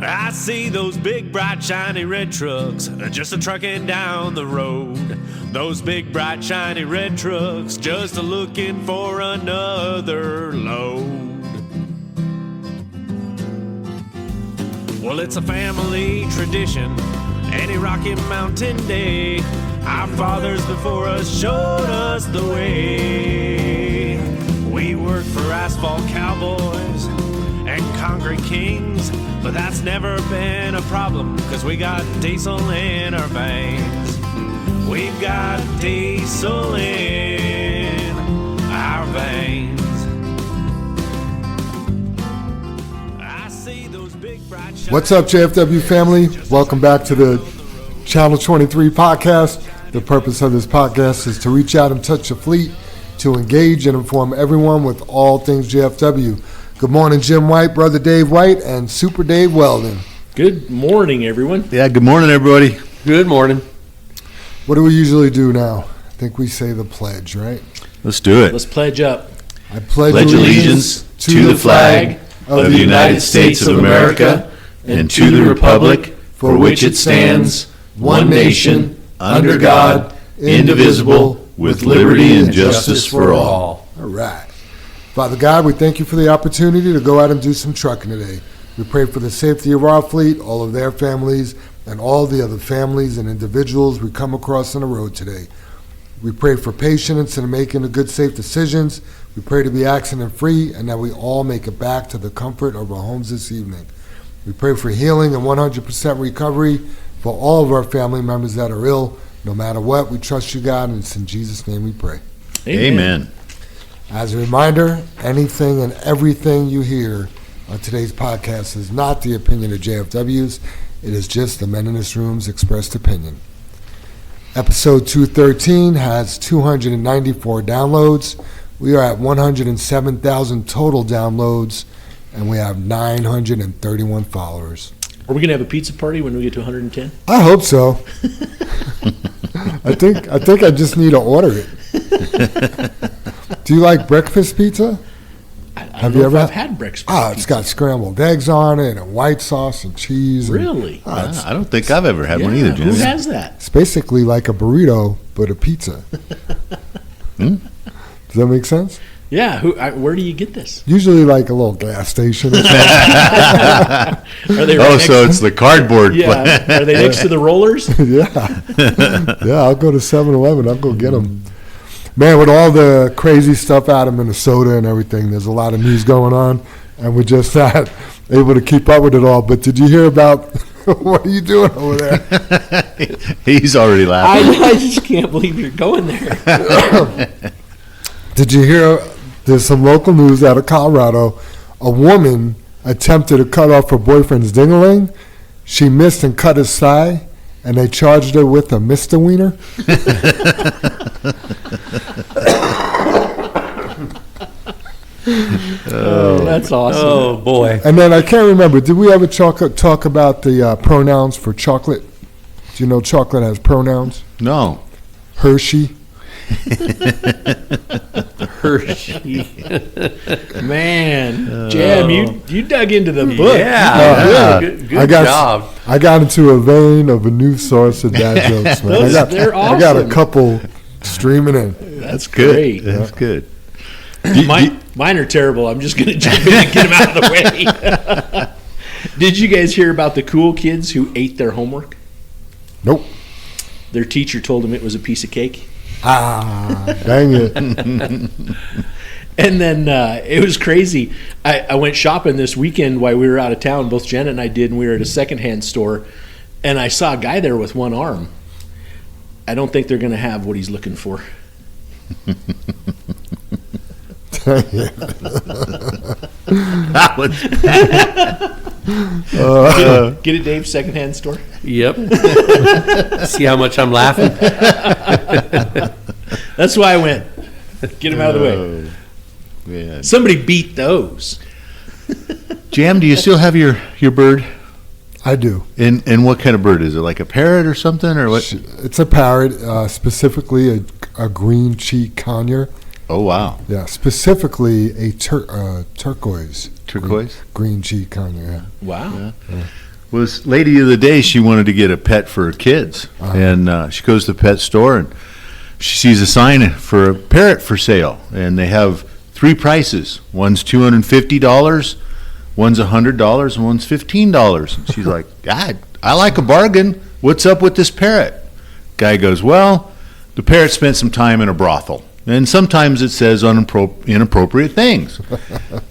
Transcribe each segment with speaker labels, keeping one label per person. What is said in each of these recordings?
Speaker 1: I see those big, bright, shiny red trucks just a-trucking down the road. Those big, bright, shiny red trucks just a-looking for another load. Well, it's a family tradition, any Rocky Mountain day. Our fathers before us showed us the way. We work for asphalt cowboys and concrete kings, but that's never been a problem, cause we got diesel in our veins. We've got diesel in our veins. I see those big bright shiny.
Speaker 2: What's up, JFW family? Welcome back to the Channel 23 podcast. The purpose of this podcast is to reach out and touch the fleet, to engage and inform everyone with all things JFW. Good morning, Jim White, Brother Dave White, and Super Dave Weldon.
Speaker 3: Good morning, everyone.
Speaker 4: Yeah, good morning, everybody.
Speaker 3: Good morning.
Speaker 2: What do we usually do now? I think we say the pledge, right?
Speaker 4: Let's do it.
Speaker 3: Let's pledge up.
Speaker 2: I pledge
Speaker 4: allegiance to the flag of the United States of America and to the republic for which it stands, one nation, under God, indivisible, with liberty and justice for all.
Speaker 2: All right. Father God, we thank you for the opportunity to go out and do some trucking today. We pray for the safety of our fleet, all of their families, and all the other families and individuals we come across on the road today. We pray for patience in making the good, safe decisions. We pray to be accident-free and that we all make it back to the comfort of our homes this evening. We pray for healing and 100% recovery for all of our family members that are ill. No matter what, we trust you, God, and it's in Jesus' name we pray.
Speaker 4: Amen.
Speaker 2: As a reminder, anything and everything you hear on today's podcast is not the opinion of JFW's. It is just the men in this room's expressed opinion. Episode 213 has 294 downloads. We are at 107,000 total downloads, and we have 931 followers.
Speaker 3: Are we going to have a pizza party when we get to 110?
Speaker 2: I hope so. I think I just need to order it. Do you like breakfast pizza?
Speaker 3: Have you ever had breakfast pizza?
Speaker 2: It's got scrambled eggs on it and white sauce and cheese.
Speaker 3: Really?
Speaker 4: I don't think I've ever had one either, Jim.
Speaker 3: Who has that?
Speaker 2: It's basically like a burrito, but a pizza. Does that make sense?
Speaker 3: Yeah. Where do you get this?
Speaker 2: Usually like a little gas station.
Speaker 3: Are they
Speaker 4: so it's the cardboard.
Speaker 3: Yeah. Are they next to the rollers?
Speaker 2: Yeah. Yeah, I'll go to 7-Eleven. I'll go get them. Man, with all the crazy stuff out of Minnesota and everything, there's a lot of news going on, and we're just not able to keep up with it all. But did you hear about what are you doing over there?
Speaker 4: He's already laughing.
Speaker 3: I just can't believe you're going there.
Speaker 2: Did you hear there's some local news out of Colorado? A woman attempted to cut off her boyfriend's ding-a-ling. She missed and cut his thigh, and they charged her with a misdemeanor.
Speaker 3: That's awesome. Oh, boy.
Speaker 2: And then I can't remember, did we ever talk about the pronouns for chocolate? Do you know chocolate has pronouns?
Speaker 4: No.
Speaker 2: Hershey.
Speaker 3: Hershey. Man. Jam, you dug into the book.
Speaker 1: Yeah.
Speaker 3: Good
Speaker 2: job. I got into a vein of a new source of dad jokes, man.
Speaker 3: They're awesome.
Speaker 2: I got a couple streaming in.
Speaker 4: That's good.
Speaker 3: Great.
Speaker 4: That's good.
Speaker 3: Mine are terrible. I'm just going to jump in and get them out of the way. Did you guys hear about the cool kids who ate their homework?
Speaker 2: Nope.
Speaker 3: Their teacher told them it was a piece of cake.
Speaker 2: Dang it.
Speaker 3: And then it was crazy. I went shopping this weekend while we were out of town. Both Janet and I did, and we were at a secondhand store. And I saw a guy there with one arm. I don't think they're going to have what he's looking for.
Speaker 4: That was
Speaker 3: Get it, Dave? Secondhand store?
Speaker 1: Yep. See how much I'm laughing?
Speaker 3: That's why I went. Get him out of the way.
Speaker 4: Yeah.
Speaker 3: Somebody beat those.
Speaker 4: Jam, do you still have your bird?
Speaker 2: I do.
Speaker 4: And what kind of bird is it? Like a parrot or something, or what?
Speaker 2: It's a parrot, specifically a green cheek conure.
Speaker 4: Oh wow!
Speaker 2: Yeah, specifically a turquoise.
Speaker 4: Turquoise?
Speaker 2: Green cheek conure. Yeah.
Speaker 3: Wow.
Speaker 4: Yeah. was lady of the day. She wanted to get a pet for her kids, and she goes to the pet store and she sees a sign for a parrot for sale, and they have 3 prices. One's $250, one's $100, and one's $15. And she's like, God, I like a bargain. What's up with this parrot? Guy goes, well, the parrot spent some time in a brothel, and sometimes it says inappropriate things.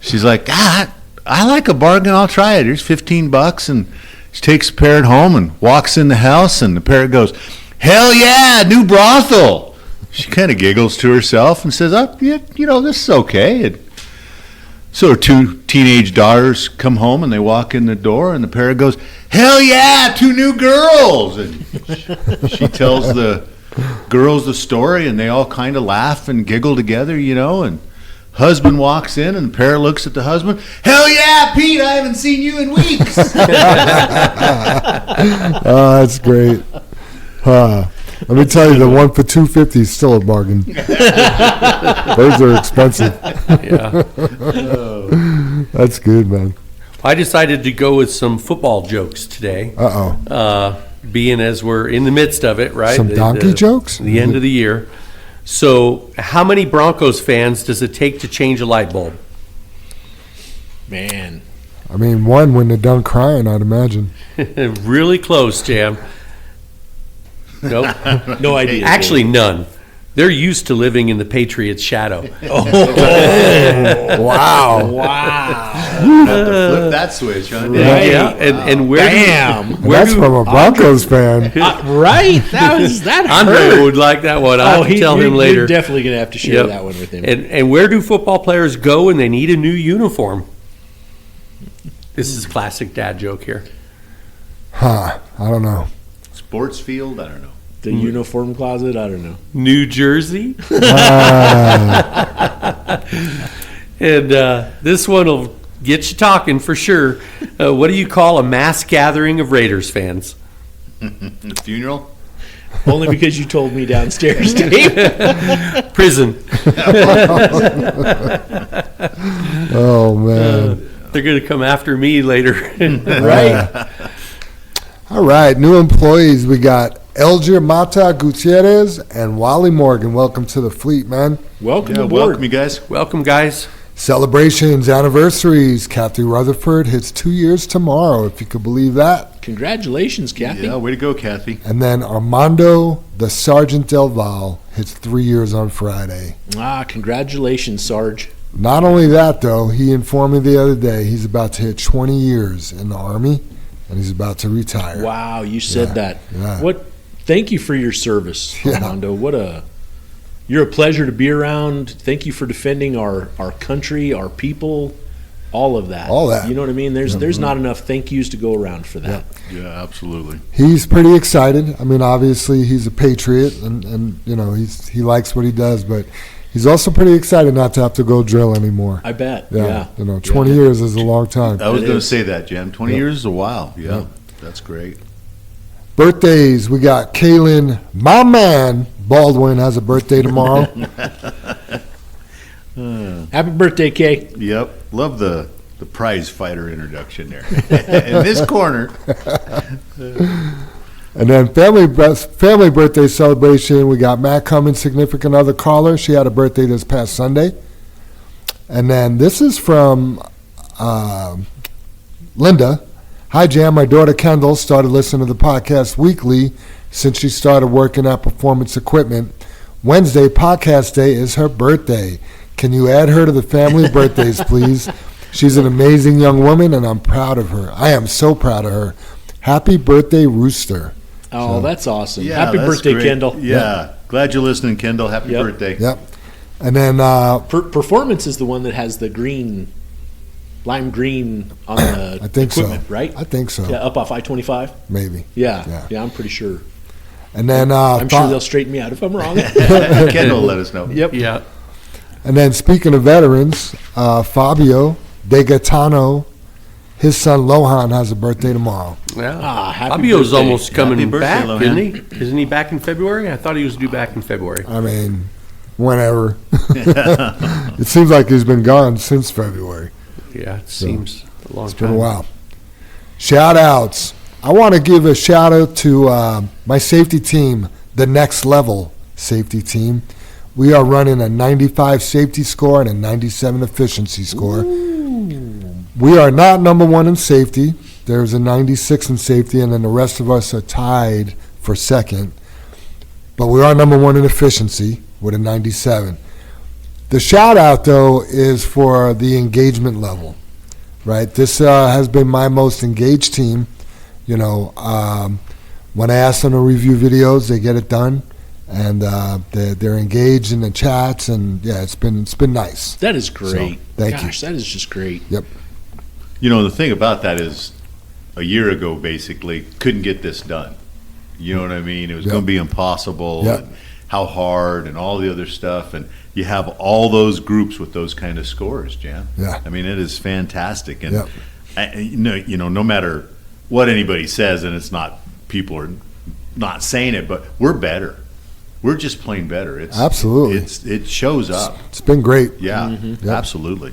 Speaker 4: She's like, God, I like a bargain. I'll try it. Here's $15, and she takes the parrot home and walks in the house, and the parrot goes, hell yeah, new brothel. She kind of giggles to herself and says, oh, yeah, this is okay. And so her 2 teenage daughters come home, and they walk in the door, and the parrot goes, hell yeah, 2 new girls. And she tells the girls the story, and they all kind of laugh and giggle together, and husband walks in, and the parrot looks at the husband, hell yeah, Pete, I haven't seen you in weeks.
Speaker 2: Oh, that's great. Let me tell you, the one for $250 is still a bargain. Those are expensive.
Speaker 5: Yeah.
Speaker 2: That's good, man.
Speaker 5: I decided to go with some football jokes today. Being as we're in the midst of it, right?
Speaker 2: Some donkey jokes?
Speaker 5: The end of the year. So, how many Broncos fans does it take to change a light bulb?
Speaker 3: Man.
Speaker 2: I mean, one when they're done crying, I'd imagine.
Speaker 5: Really close, Jam. Nope.
Speaker 3: No idea.
Speaker 5: Actually, none. They're used to living in the Patriots' shadow.
Speaker 2: Wow.
Speaker 3: Wow.
Speaker 4: Have to flip that switch, huh?
Speaker 5: Yeah. And where
Speaker 2: That's from a Broncos fan.
Speaker 3: Right? That
Speaker 5: Andre
Speaker 3: hurt.
Speaker 5: would like that one. I'll have to tell him later.
Speaker 3: You're definitely going to have to share that one with him.
Speaker 5: And where do football players go when they need a new uniform? This is a classic dad joke here.
Speaker 2: I don't know.
Speaker 4: Sports field? I don't know.
Speaker 3: The uniform closet? I don't know.
Speaker 5: New Jersey? And this one will get you talking for sure. What do you call a mass gathering of Raiders fans?
Speaker 4: A funeral?
Speaker 3: Only because you told me downstairs, Dave.
Speaker 5: Prison.
Speaker 2: Oh, man.
Speaker 5: They're going to come after me later.
Speaker 3: Right?
Speaker 2: All right, new employees. We got Elger Mata Gutierrez and Wally Morgan. Welcome to the fleet, man.
Speaker 3: Welcome
Speaker 4: Yeah,
Speaker 3: aboard.
Speaker 4: welcome, you guys.
Speaker 5: Welcome, guys.
Speaker 2: Celebrations, anniversaries. Kathy Rutherford hits 2 years tomorrow, if you could believe that.
Speaker 3: Congratulations, Kathy.
Speaker 4: Yeah, way to go, Kathy.
Speaker 2: And then Armando the Sergeant Del Val hits 3 years on Friday.
Speaker 3: Congratulations, Sarge.
Speaker 2: Not only that, though, he informed me the other day he's about to hit 20 years in the Army, and he's about to retire.
Speaker 3: Wow, you said that.
Speaker 2: Yeah.
Speaker 3: Thank you for your service,
Speaker 2: Yeah.
Speaker 3: Armando. You're a pleasure to be around. Thank you for defending our country, our people, all of that.
Speaker 2: All that.
Speaker 3: You know what I mean? There's not enough thank yous to go around for that.
Speaker 4: Yeah, absolutely.
Speaker 2: He's pretty excited. I mean, obviously, he's a patriot, and he likes what he does, but he's also pretty excited not to have to go drill anymore.
Speaker 3: I bet.
Speaker 2: Yeah. 20 years is a long time.
Speaker 4: I was
Speaker 3: It
Speaker 4: going to
Speaker 3: is.
Speaker 4: say that, Jim. 20 years is a while. Yeah,
Speaker 2: Yeah.
Speaker 4: that's great.
Speaker 2: Birthdays, we got Kaylin, my man, Baldwin has a birthday tomorrow.
Speaker 3: Happy birthday, Kay.
Speaker 4: Yep. Love the prize fighter introduction there. In this corner.
Speaker 2: And then family birthday celebration, we got Matt Cummins, significant other caller. She had a birthday this past Sunday. And then this is from Linda. Hi, Jam. My daughter Kendall started listening to the podcast weekly since she started working at Performance Equipment. Wednesday, podcast day, is her birthday. Can you add her to the family birthdays, please? She's an amazing young woman, and I'm proud of her. I am so proud of her. Happy birthday, Rooster.
Speaker 3: Oh, that's awesome.
Speaker 4: Yeah,
Speaker 3: Happy
Speaker 4: that's
Speaker 3: birthday,
Speaker 4: great.
Speaker 3: Kendall.
Speaker 4: Yeah. Glad you're listening, Kendall. Happy
Speaker 3: Yep.
Speaker 4: birthday.
Speaker 2: Yep. And then
Speaker 3: Performance is the one that has the lime green on the
Speaker 2: I think
Speaker 3: equipment,
Speaker 2: so.
Speaker 3: right?
Speaker 2: I think so.
Speaker 3: Yeah, up off I-25.
Speaker 2: Maybe.
Speaker 3: Yeah,
Speaker 2: Yeah.
Speaker 3: I'm pretty sure.
Speaker 2: And then
Speaker 3: I'm sure they'll straighten me out if I'm wrong.
Speaker 4: Kendall will let us know.
Speaker 3: Yep.
Speaker 5: Yeah.
Speaker 2: And then speaking of veterans, Fabio De Gaetano, his son Lohan has a birthday tomorrow.
Speaker 5: Yeah.
Speaker 3: Happy
Speaker 5: Fabio's
Speaker 3: birthday.
Speaker 5: almost coming
Speaker 4: Happy birthday,
Speaker 5: back,
Speaker 4: Lohan.
Speaker 5: isn't he? Isn't he back in February? I thought he was due back in February.
Speaker 2: I mean, whenever. It seems like he's been gone since February.
Speaker 5: Yeah, it seems a long
Speaker 2: It's
Speaker 5: time.
Speaker 2: been a while. Shout outs. I want to give a shout out to my safety team, the Next Level safety team. We are running a 95 safety score and a 97 efficiency score. Ooh. We are not number one in safety. There's a 96 in safety, and then the rest of us are tied for second. But we are number one in efficiency with a 97. The shout out, though, is for the engagement level, right? This has been my most engaged team. You know, when I ask them to review videos, they get it done. And they're engaged in the chats, and yeah, it's been nice.
Speaker 3: That is great.
Speaker 2: So, thank you.
Speaker 3: Gosh, that is just great.
Speaker 2: Yep.
Speaker 4: You know, the thing about that is, a year ago, basically, couldn't get this done. You know what I mean? It was going to be impossible.
Speaker 2: Yep.
Speaker 4: And how hard and all the other stuff, and you have all those groups with those kind of scores, Jan.
Speaker 2: Yeah.
Speaker 4: I mean, it is fantastic, and
Speaker 2: Yep.
Speaker 4: you know, no matter what anybody says, and it's not people are not saying it, but we're better. We're just plain better. It's
Speaker 2: Absolutely.
Speaker 4: it shows up.
Speaker 2: It's been great.
Speaker 4: Yeah,
Speaker 2: Yep.
Speaker 4: absolutely.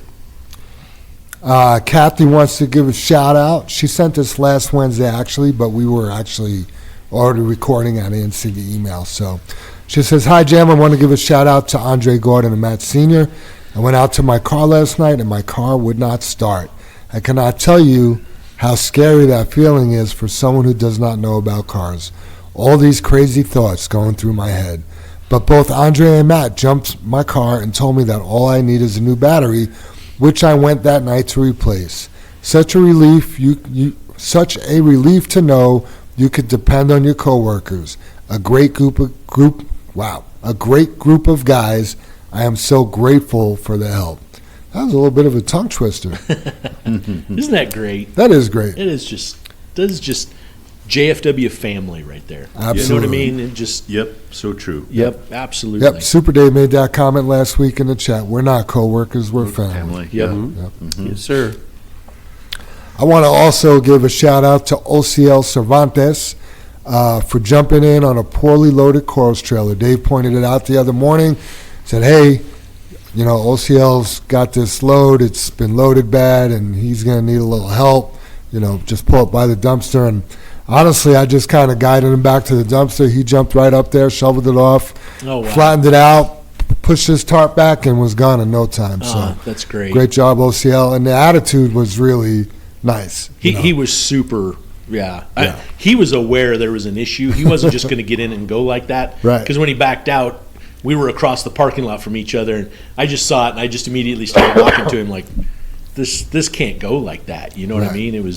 Speaker 2: Kathy wants to give a shout out. She sent this last Wednesday, actually, but we were actually already recording. I didn't see the email. So she says, "Hi, Jam. I want to give a shout out to Andre Gordon and Matt Sr. I went out to my car last night, and my car would not start. I cannot tell you how scary that feeling is for someone who does not know about cars. All these crazy thoughts going through my head. But both Andre and Matt jumped my car and told me that all I need is a new battery, which I went that night to replace. Such a relief such a relief to know you could depend on your coworkers. A great group of guys. I am so grateful for the help." That was a little bit of a tongue twister.
Speaker 3: Isn't that great?
Speaker 2: That is great.
Speaker 3: It is just. That is just JFW family right there.
Speaker 2: Absolutely.
Speaker 3: You know what I mean? It just.
Speaker 4: Yep, so true.
Speaker 3: Yep, absolutely.
Speaker 2: Yep, Super Dave made that comment last week in the chat. We're not coworkers, we're family.
Speaker 4: Family.
Speaker 3: Yep.
Speaker 4: Yeah.
Speaker 5: Yes, sir.
Speaker 2: I want to also give a shout out to OCL Cervantes for jumping in on a poorly loaded Corals trailer. Dave pointed it out the other morning, said, "Hey, you know, OCL's got this load. It's been loaded bad, and he's going to need a little help. You know, just pull it by the dumpster." And honestly, I just kind of guided him back to the dumpster. He jumped right up there, shoveled it off,
Speaker 3: Oh, wow.
Speaker 2: flattened it out, pushed his tarp back, and was gone in no time. So
Speaker 3: That's great.
Speaker 2: great job, OCL. And the attitude was really nice.
Speaker 3: He was super. Yeah.
Speaker 2: Yeah.
Speaker 3: He was aware there was an issue. He wasn't just going to get in and go like that.
Speaker 2: Right.
Speaker 3: Because when he backed out, we were across the parking lot from each other, and I just saw it, and I just immediately started walking to him like, this can't go like that. You know what I
Speaker 2: Right.
Speaker 3: mean?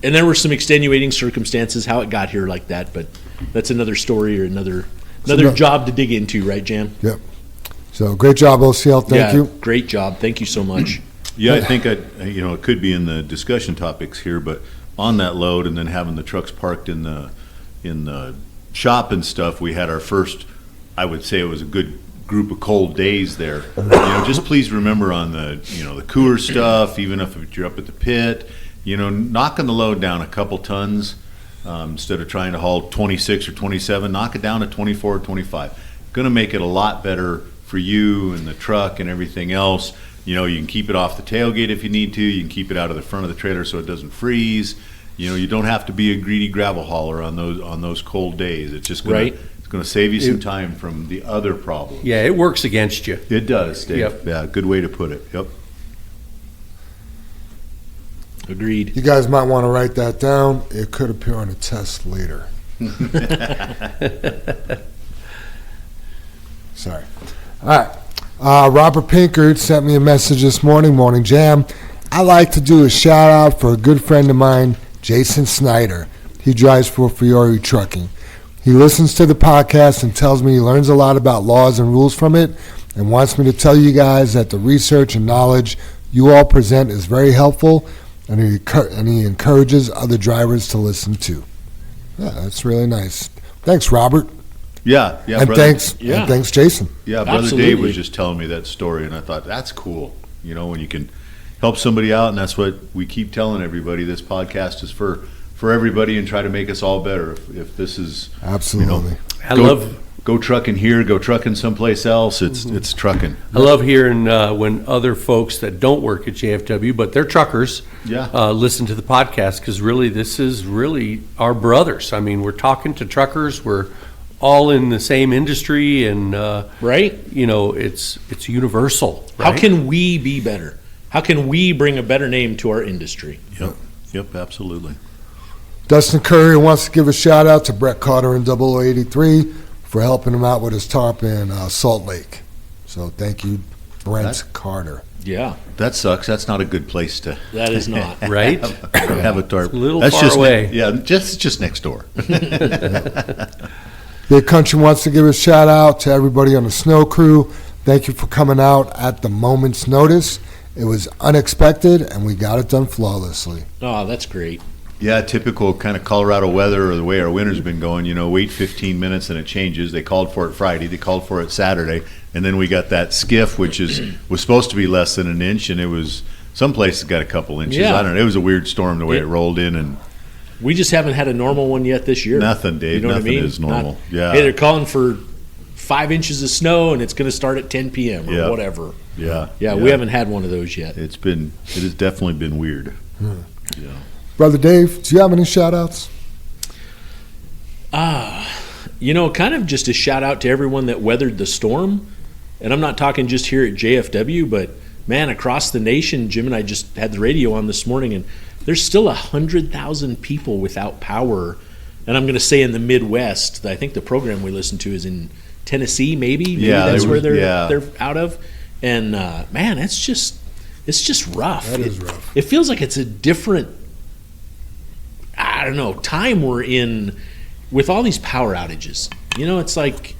Speaker 3: And there were some extenuating circumstances how it got here like that, but that's another story or another job to dig into, right, Jam?
Speaker 2: Yep. So great job, OCL. Thank you.
Speaker 3: Great job. Thank you so much.
Speaker 4: Yeah, I think it could be in the discussion topics here, but on that load and then having the trucks parked in the shop and stuff, we had our first. I would say it was a good group of cold days there. You know, just please remember on the the cooler stuff, even if you're up at the pit, knocking the load down a couple tons instead of trying to haul 26 or 27, knock it down to 24 or 25. Going to make it a lot better for you and the truck and everything else. You can keep it off the tailgate if you need to. You can keep it out of the front of the trailer so it doesn't freeze. You don't have to be a greedy gravel hauler on those cold days. It's just going to save you some time from the other problems.
Speaker 5: Yeah, it works against you.
Speaker 4: It does, Dave.
Speaker 5: Yep.
Speaker 4: Yeah, good way to put it. Yep.
Speaker 3: Agreed.
Speaker 2: You guys might want to write that down. It could appear on a test later. Sorry. All right. Robert Pinkard sent me a message this morning, Morning Jam. I like to do a shout out for a good friend of mine, Jason Snyder. He drives for Fiore Trucking. He listens to the podcast and tells me he learns a lot about laws and rules from it and wants me to tell you guys that the research and knowledge you all present is very helpful, and he encourages other drivers to listen too. Yeah, that's really nice. Thanks, Robert.
Speaker 4: Yeah,
Speaker 2: And
Speaker 4: brother.
Speaker 2: thanks, Jason.
Speaker 4: Yeah, Brother
Speaker 3: Absolutely.
Speaker 4: Dave was just telling me that story, and I thought, that's cool. When you can help somebody out, and that's what we keep telling everybody. This podcast is for everybody and try to make us all better. If this is
Speaker 2: Absolutely.
Speaker 5: I love
Speaker 4: go trucking here, go trucking someplace else. It's trucking.
Speaker 5: I love hearing when other folks that don't work at JFW, but they're truckers, listen to the podcast, because really this is really our brothers. I mean, we're talking to truckers. We're all in the same industry, and
Speaker 3: right?
Speaker 5: It's universal. Right?
Speaker 3: How can we be better? How can we bring a better name to our industry?
Speaker 4: Yep, absolutely.
Speaker 2: Dustin Curry wants to give a shout out to Brett Carter in 0083 for helping him out with his tarp in Salt Lake. So thank you, Brent Carter.
Speaker 3: Yeah.
Speaker 4: That sucks. That's not a good place to
Speaker 3: That is not.
Speaker 5: Right?
Speaker 4: have a tarp.
Speaker 5: It's a little
Speaker 4: That's
Speaker 5: far
Speaker 4: just
Speaker 5: away.
Speaker 4: just next door.
Speaker 2: Big Country wants to give a shout out to everybody on the snow crew. Thank you for coming out at the moment's notice. It was unexpected, and we got it done flawlessly.
Speaker 3: Oh, that's great.
Speaker 4: Yeah, typical kind of Colorado weather, or the way our winter's been going. Wait 15 minutes and it changes. They called for it Friday. They called for it Saturday, and then we got that skiff, which was supposed to be less than an inch, and it was some places got a couple inches.
Speaker 3: Yeah.
Speaker 4: I don't know. It was a weird storm the way it rolled in, and
Speaker 3: We just haven't had a normal one yet this year.
Speaker 4: nothing, Dave.
Speaker 3: You know
Speaker 4: nothing
Speaker 3: what I mean?
Speaker 4: is normal.
Speaker 3: Not,
Speaker 4: yeah.
Speaker 3: Hey, they're calling for 5 inches of snow, and it's going to start at 10 p.m. or
Speaker 4: Yeah.
Speaker 3: whatever.
Speaker 4: Yeah.
Speaker 3: Yeah, we haven't had one of those yet.
Speaker 4: It has definitely been weird. Yeah.
Speaker 2: Brother Dave, do you have any shout outs?
Speaker 3: Kind of just a shout out to everyone that weathered the storm. And I'm not talking just here at JFW, but man, across the nation. Jim and I just had the radio on this morning, and there's still 100,000 people without power. And I'm going to say in the Midwest. I think the program we listen to is in Tennessee, maybe.
Speaker 4: Yeah,
Speaker 3: that's where they're
Speaker 4: yeah.
Speaker 3: out of. And man, it's just rough.
Speaker 2: That is rough.
Speaker 3: It feels like it's a different, I don't know, time we're in with all these power outages. It's like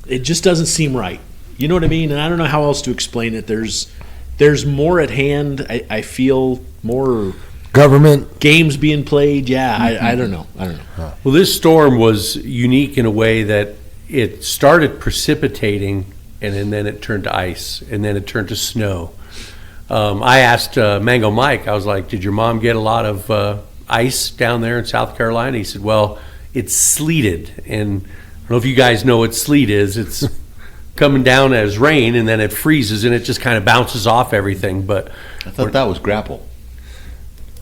Speaker 3: it just doesn't seem right. You know what I mean? And I don't know how else to explain it. There's more at hand. I feel more
Speaker 2: Government.
Speaker 3: games being played. Yeah, I don't know.
Speaker 5: Well, this storm was unique in a way that it started precipitating, and then it turned to ice, and then it turned to snow. I asked Mango Mike, I was like, did your mom get a lot of ice down there in South Carolina? He said, well, it's sleeted. And I don't know if you guys know what sleet is. It's coming down as rain, and then it freezes, and it just kind of bounces off everything. But
Speaker 4: I thought that was grapple.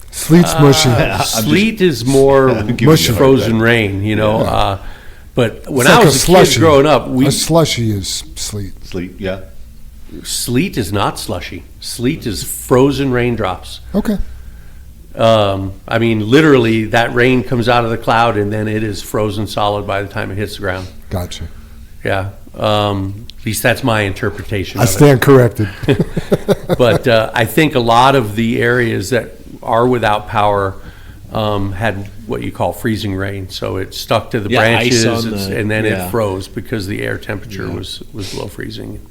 Speaker 2: Sleet's mushy.
Speaker 5: sleet is more
Speaker 2: Mushy.
Speaker 5: frozen rain, but when
Speaker 2: It's
Speaker 5: I
Speaker 2: like
Speaker 5: was a kid
Speaker 2: slushy.
Speaker 5: growing up,
Speaker 2: A slushy is sleet.
Speaker 4: Sleep, yeah.
Speaker 5: sleet is not slushy. Sleet is frozen raindrops.
Speaker 2: Okay.
Speaker 5: I mean, literally, that rain comes out of the cloud, and then it is frozen solid by the time it hits the ground.
Speaker 2: Gotcha.
Speaker 5: Yeah. At least that's my interpretation
Speaker 2: I
Speaker 5: of
Speaker 2: stand corrected.
Speaker 5: it. But I think a lot of the areas that are without power had what you call freezing rain. So it stuck to the
Speaker 3: Yeah, ice
Speaker 5: branches,
Speaker 3: on
Speaker 5: and then
Speaker 3: yeah.
Speaker 5: it froze because the air temperature was below freezing.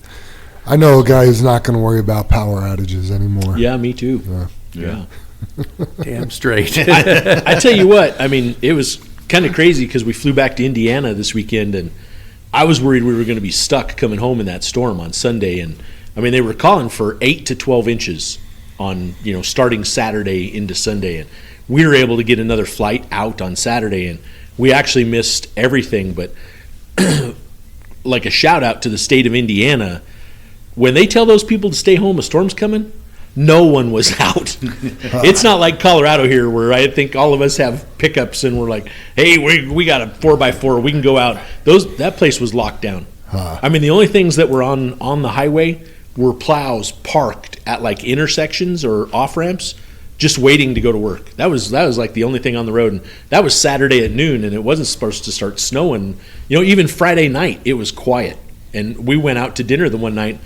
Speaker 2: I know a guy who's not going to worry about power outages anymore.
Speaker 3: Yeah, me too.
Speaker 4: Yeah.
Speaker 5: Damn straight.
Speaker 3: I tell you what, I mean, it was kind of crazy because we flew back to Indiana this weekend, and I was worried we were going to be stuck coming home in that storm on Sunday. And I mean, they were calling for 8 to 12 inches on, starting Saturday into Sunday. And we were able to get another flight out on Saturday, and we actually missed everything. But like a shout out to the state of Indiana, when they tell those people to stay home, a storm's coming, no one was out. It's not like Colorado here, where I think all of us have pickups and we're like, hey, we got a 4x4, we can go out. That place was locked down. I mean, the only things that were on the highway were plows parked at like intersections or off ramps, just waiting to go to work. That was like the only thing on the road, and that was Saturday at noon, and it wasn't supposed to start snowing. Even Friday night it was quiet, and we went out to dinner the one night.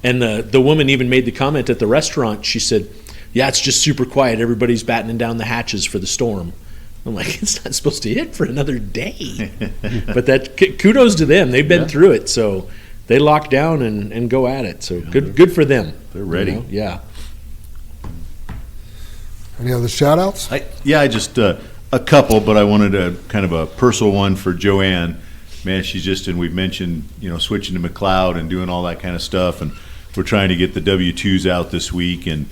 Speaker 3: And the woman even made the comment at the restaurant. She said, yeah, it's just super quiet. Everybody's battening down the hatches for the storm. I'm like, it's not supposed to hit for another day. But kudos to them. They've been through it. So they lock down and go at it. So good for them.
Speaker 4: They're ready.
Speaker 3: Yeah.
Speaker 2: Any other shout outs?
Speaker 4: I just a couple, but I wanted a kind of a personal one for Joanne. Man, she's just, and we've mentioned, switching to McLeod and doing all that kind of stuff. And we're trying to get the W-2s out this week, and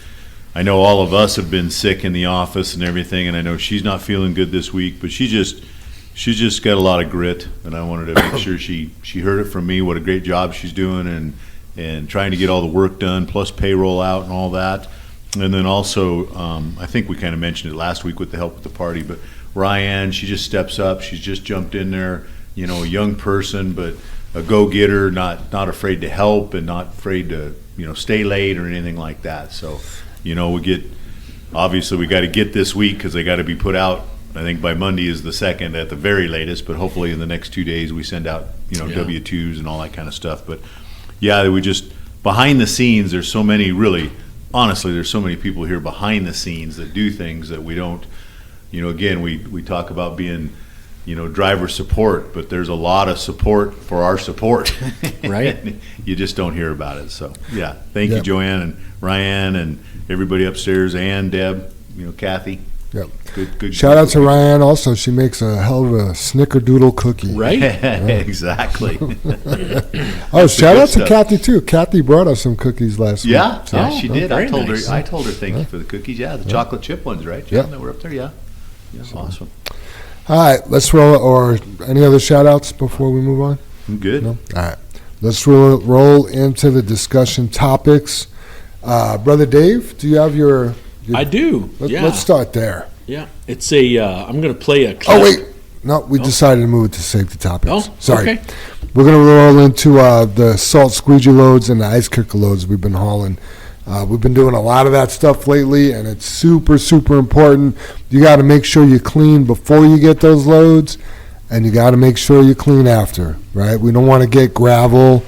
Speaker 4: I know all of us have been sick in the office and everything, and I know she's not feeling good this week, but she's she's just got a lot of grit, and I wanted to make sure she heard it from me, what a great job she's doing, and trying to get all the work done, plus payroll out and all that. And then also, I think we kind of mentioned it last week with the help with the party, but Ryan, she just steps up. She's just jumped in there, you know, a young person, but a go-getter, not afraid to help and not afraid to, you know, stay late or anything like that. So, you know, obviously we got to get this week because they got to be put out. I think by Monday is the 2nd at the very latest, but hopefully in the next 2 days we send out, you know, W-2s and all that kind of stuff. But yeah, we just, behind the scenes, there's so many, really, honestly, there's so many people here behind the scenes that do things that we don't, you know, again, we talk about being, you know, driver support, but there's a lot of support for our support.
Speaker 3: Right.
Speaker 4: You just don't hear about it. So, yeah, thank you, Joanne and Ryan and everybody upstairs, and Deb, you know, Kathy.
Speaker 2: Yep.
Speaker 4: Good.
Speaker 2: Shout out to Ryan. Also, she makes a hell of a snickerdoodle cookie.
Speaker 3: Right?
Speaker 4: Exactly.
Speaker 2: Oh, shout out to
Speaker 4: stuff.
Speaker 2: Kathy too. Kathy brought us some cookies last week.
Speaker 4: Yeah,
Speaker 2: So-
Speaker 4: yeah, she did. I
Speaker 3: very
Speaker 4: told
Speaker 3: nice.
Speaker 4: her. I told her thank you for the cookies. Yeah, the chocolate chip ones, right? John,
Speaker 2: Yeah.
Speaker 4: that were up there. Yeah, awesome.
Speaker 2: All right, let's roll. Or any other shout outs before we move on?
Speaker 4: I'm good.
Speaker 2: No? All right. Let's roll into the discussion topics. Brother Dave, do you have your
Speaker 3: I do.
Speaker 2: Let's start there.
Speaker 3: Yeah. It's I'm going to play a clip.
Speaker 2: Oh, wait. No, we decided to move it to safety topics.
Speaker 3: Oh,
Speaker 2: Sorry.
Speaker 3: okay.
Speaker 2: We're going to roll into the salt squeegee loads and the ice kicker loads we've been hauling. We've been doing a lot of that stuff lately, and it's super, super important. You got to make sure you clean before you get those loads, and you got to make sure you clean after, right? We don't want to get gravel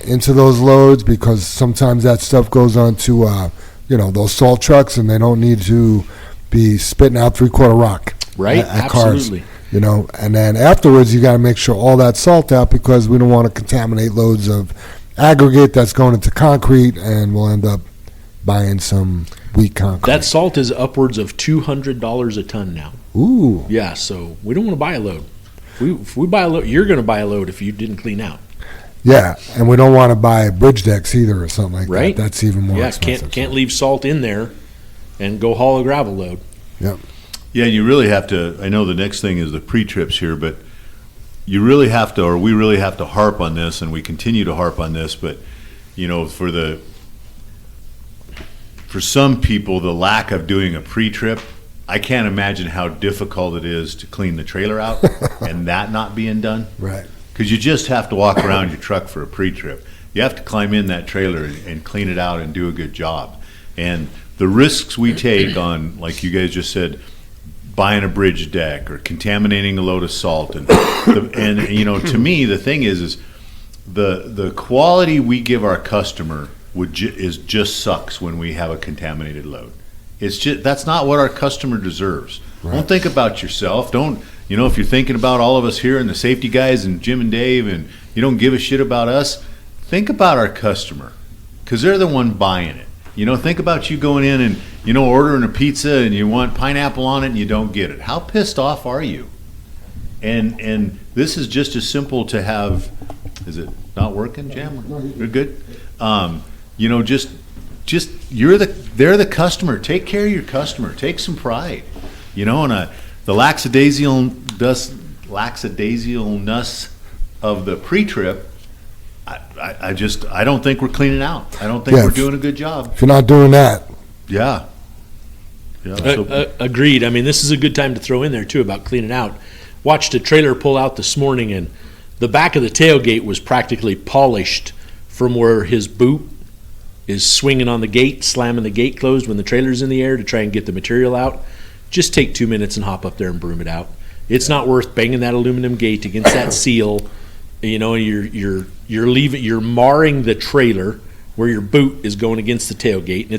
Speaker 2: into those loads because sometimes that stuff goes onto, those salt trucks, and they don't need to be spitting out 3/4 rock.
Speaker 3: Right?
Speaker 2: At cars.
Speaker 3: Absolutely.
Speaker 2: And then afterwards you got to make sure all that salt out because we don't want to contaminate loads of aggregate that's going into concrete, and we'll end up buying some weak concrete.
Speaker 3: That salt is upwards of $200 a ton now.
Speaker 2: Ooh.
Speaker 3: Yeah, so we don't want to buy a load. If we buy a load, you're going to buy a load if you didn't clean out.
Speaker 2: Yeah, and we don't want to buy bridge decks either or something like
Speaker 3: Right?
Speaker 2: that. That's even more
Speaker 3: Yeah,
Speaker 2: expensive.
Speaker 3: can't leave salt in there and go haul a gravel load.
Speaker 2: Yep.
Speaker 4: Yeah, you really have to. I know the next thing is the pre-trips here, but you really have to, or we really have to harp on this, and we continue to harp on this. But for some people, the lack of doing a pre-trip, I can't imagine how difficult it is to clean the trailer out and that not being done.
Speaker 2: Right.
Speaker 4: Because you just have to walk around your truck for a pre-trip. You have to climb in that trailer and clean it out and do a good job. And the risks we take on, like you guys just said, buying a bridge deck or contaminating a load of salt, and to me the thing is the quality we give our customer is just sucks when we have a contaminated load. It's just, that's not what our customer deserves. Right. Don't think about yourself. Don't, if you're thinking about all of us here and the safety guys and Jim and Dave, and you don't give a shit about us, think about our customer, because they're the one buying it. Think about you going in and, ordering a pizza and you want pineapple on it and you don't get it. How pissed off are you? And this is just as simple to have. Is it not working, Jam? You're good. Just they're the customer. Take care of your customer. Take some pride. And the lackadaisicalness of the pre-trip. I don't think we're cleaning out. I don't think we're doing a good job.
Speaker 2: If you're not doing that.
Speaker 4: Yeah.
Speaker 3: Agreed. I mean, this is a good time to throw in there, too, about cleaning out. Watched a trailer pull out this morning, and the back of the tailgate was practically polished from where his boot is swinging on the gate, slamming the gate closed when the trailer's in the air to try and get the material out. Just take 2 minutes and hop up there and broom it out. It's not worth banging that aluminum gate against that seal. You're marring the trailer where your boot is going against the tailgate, and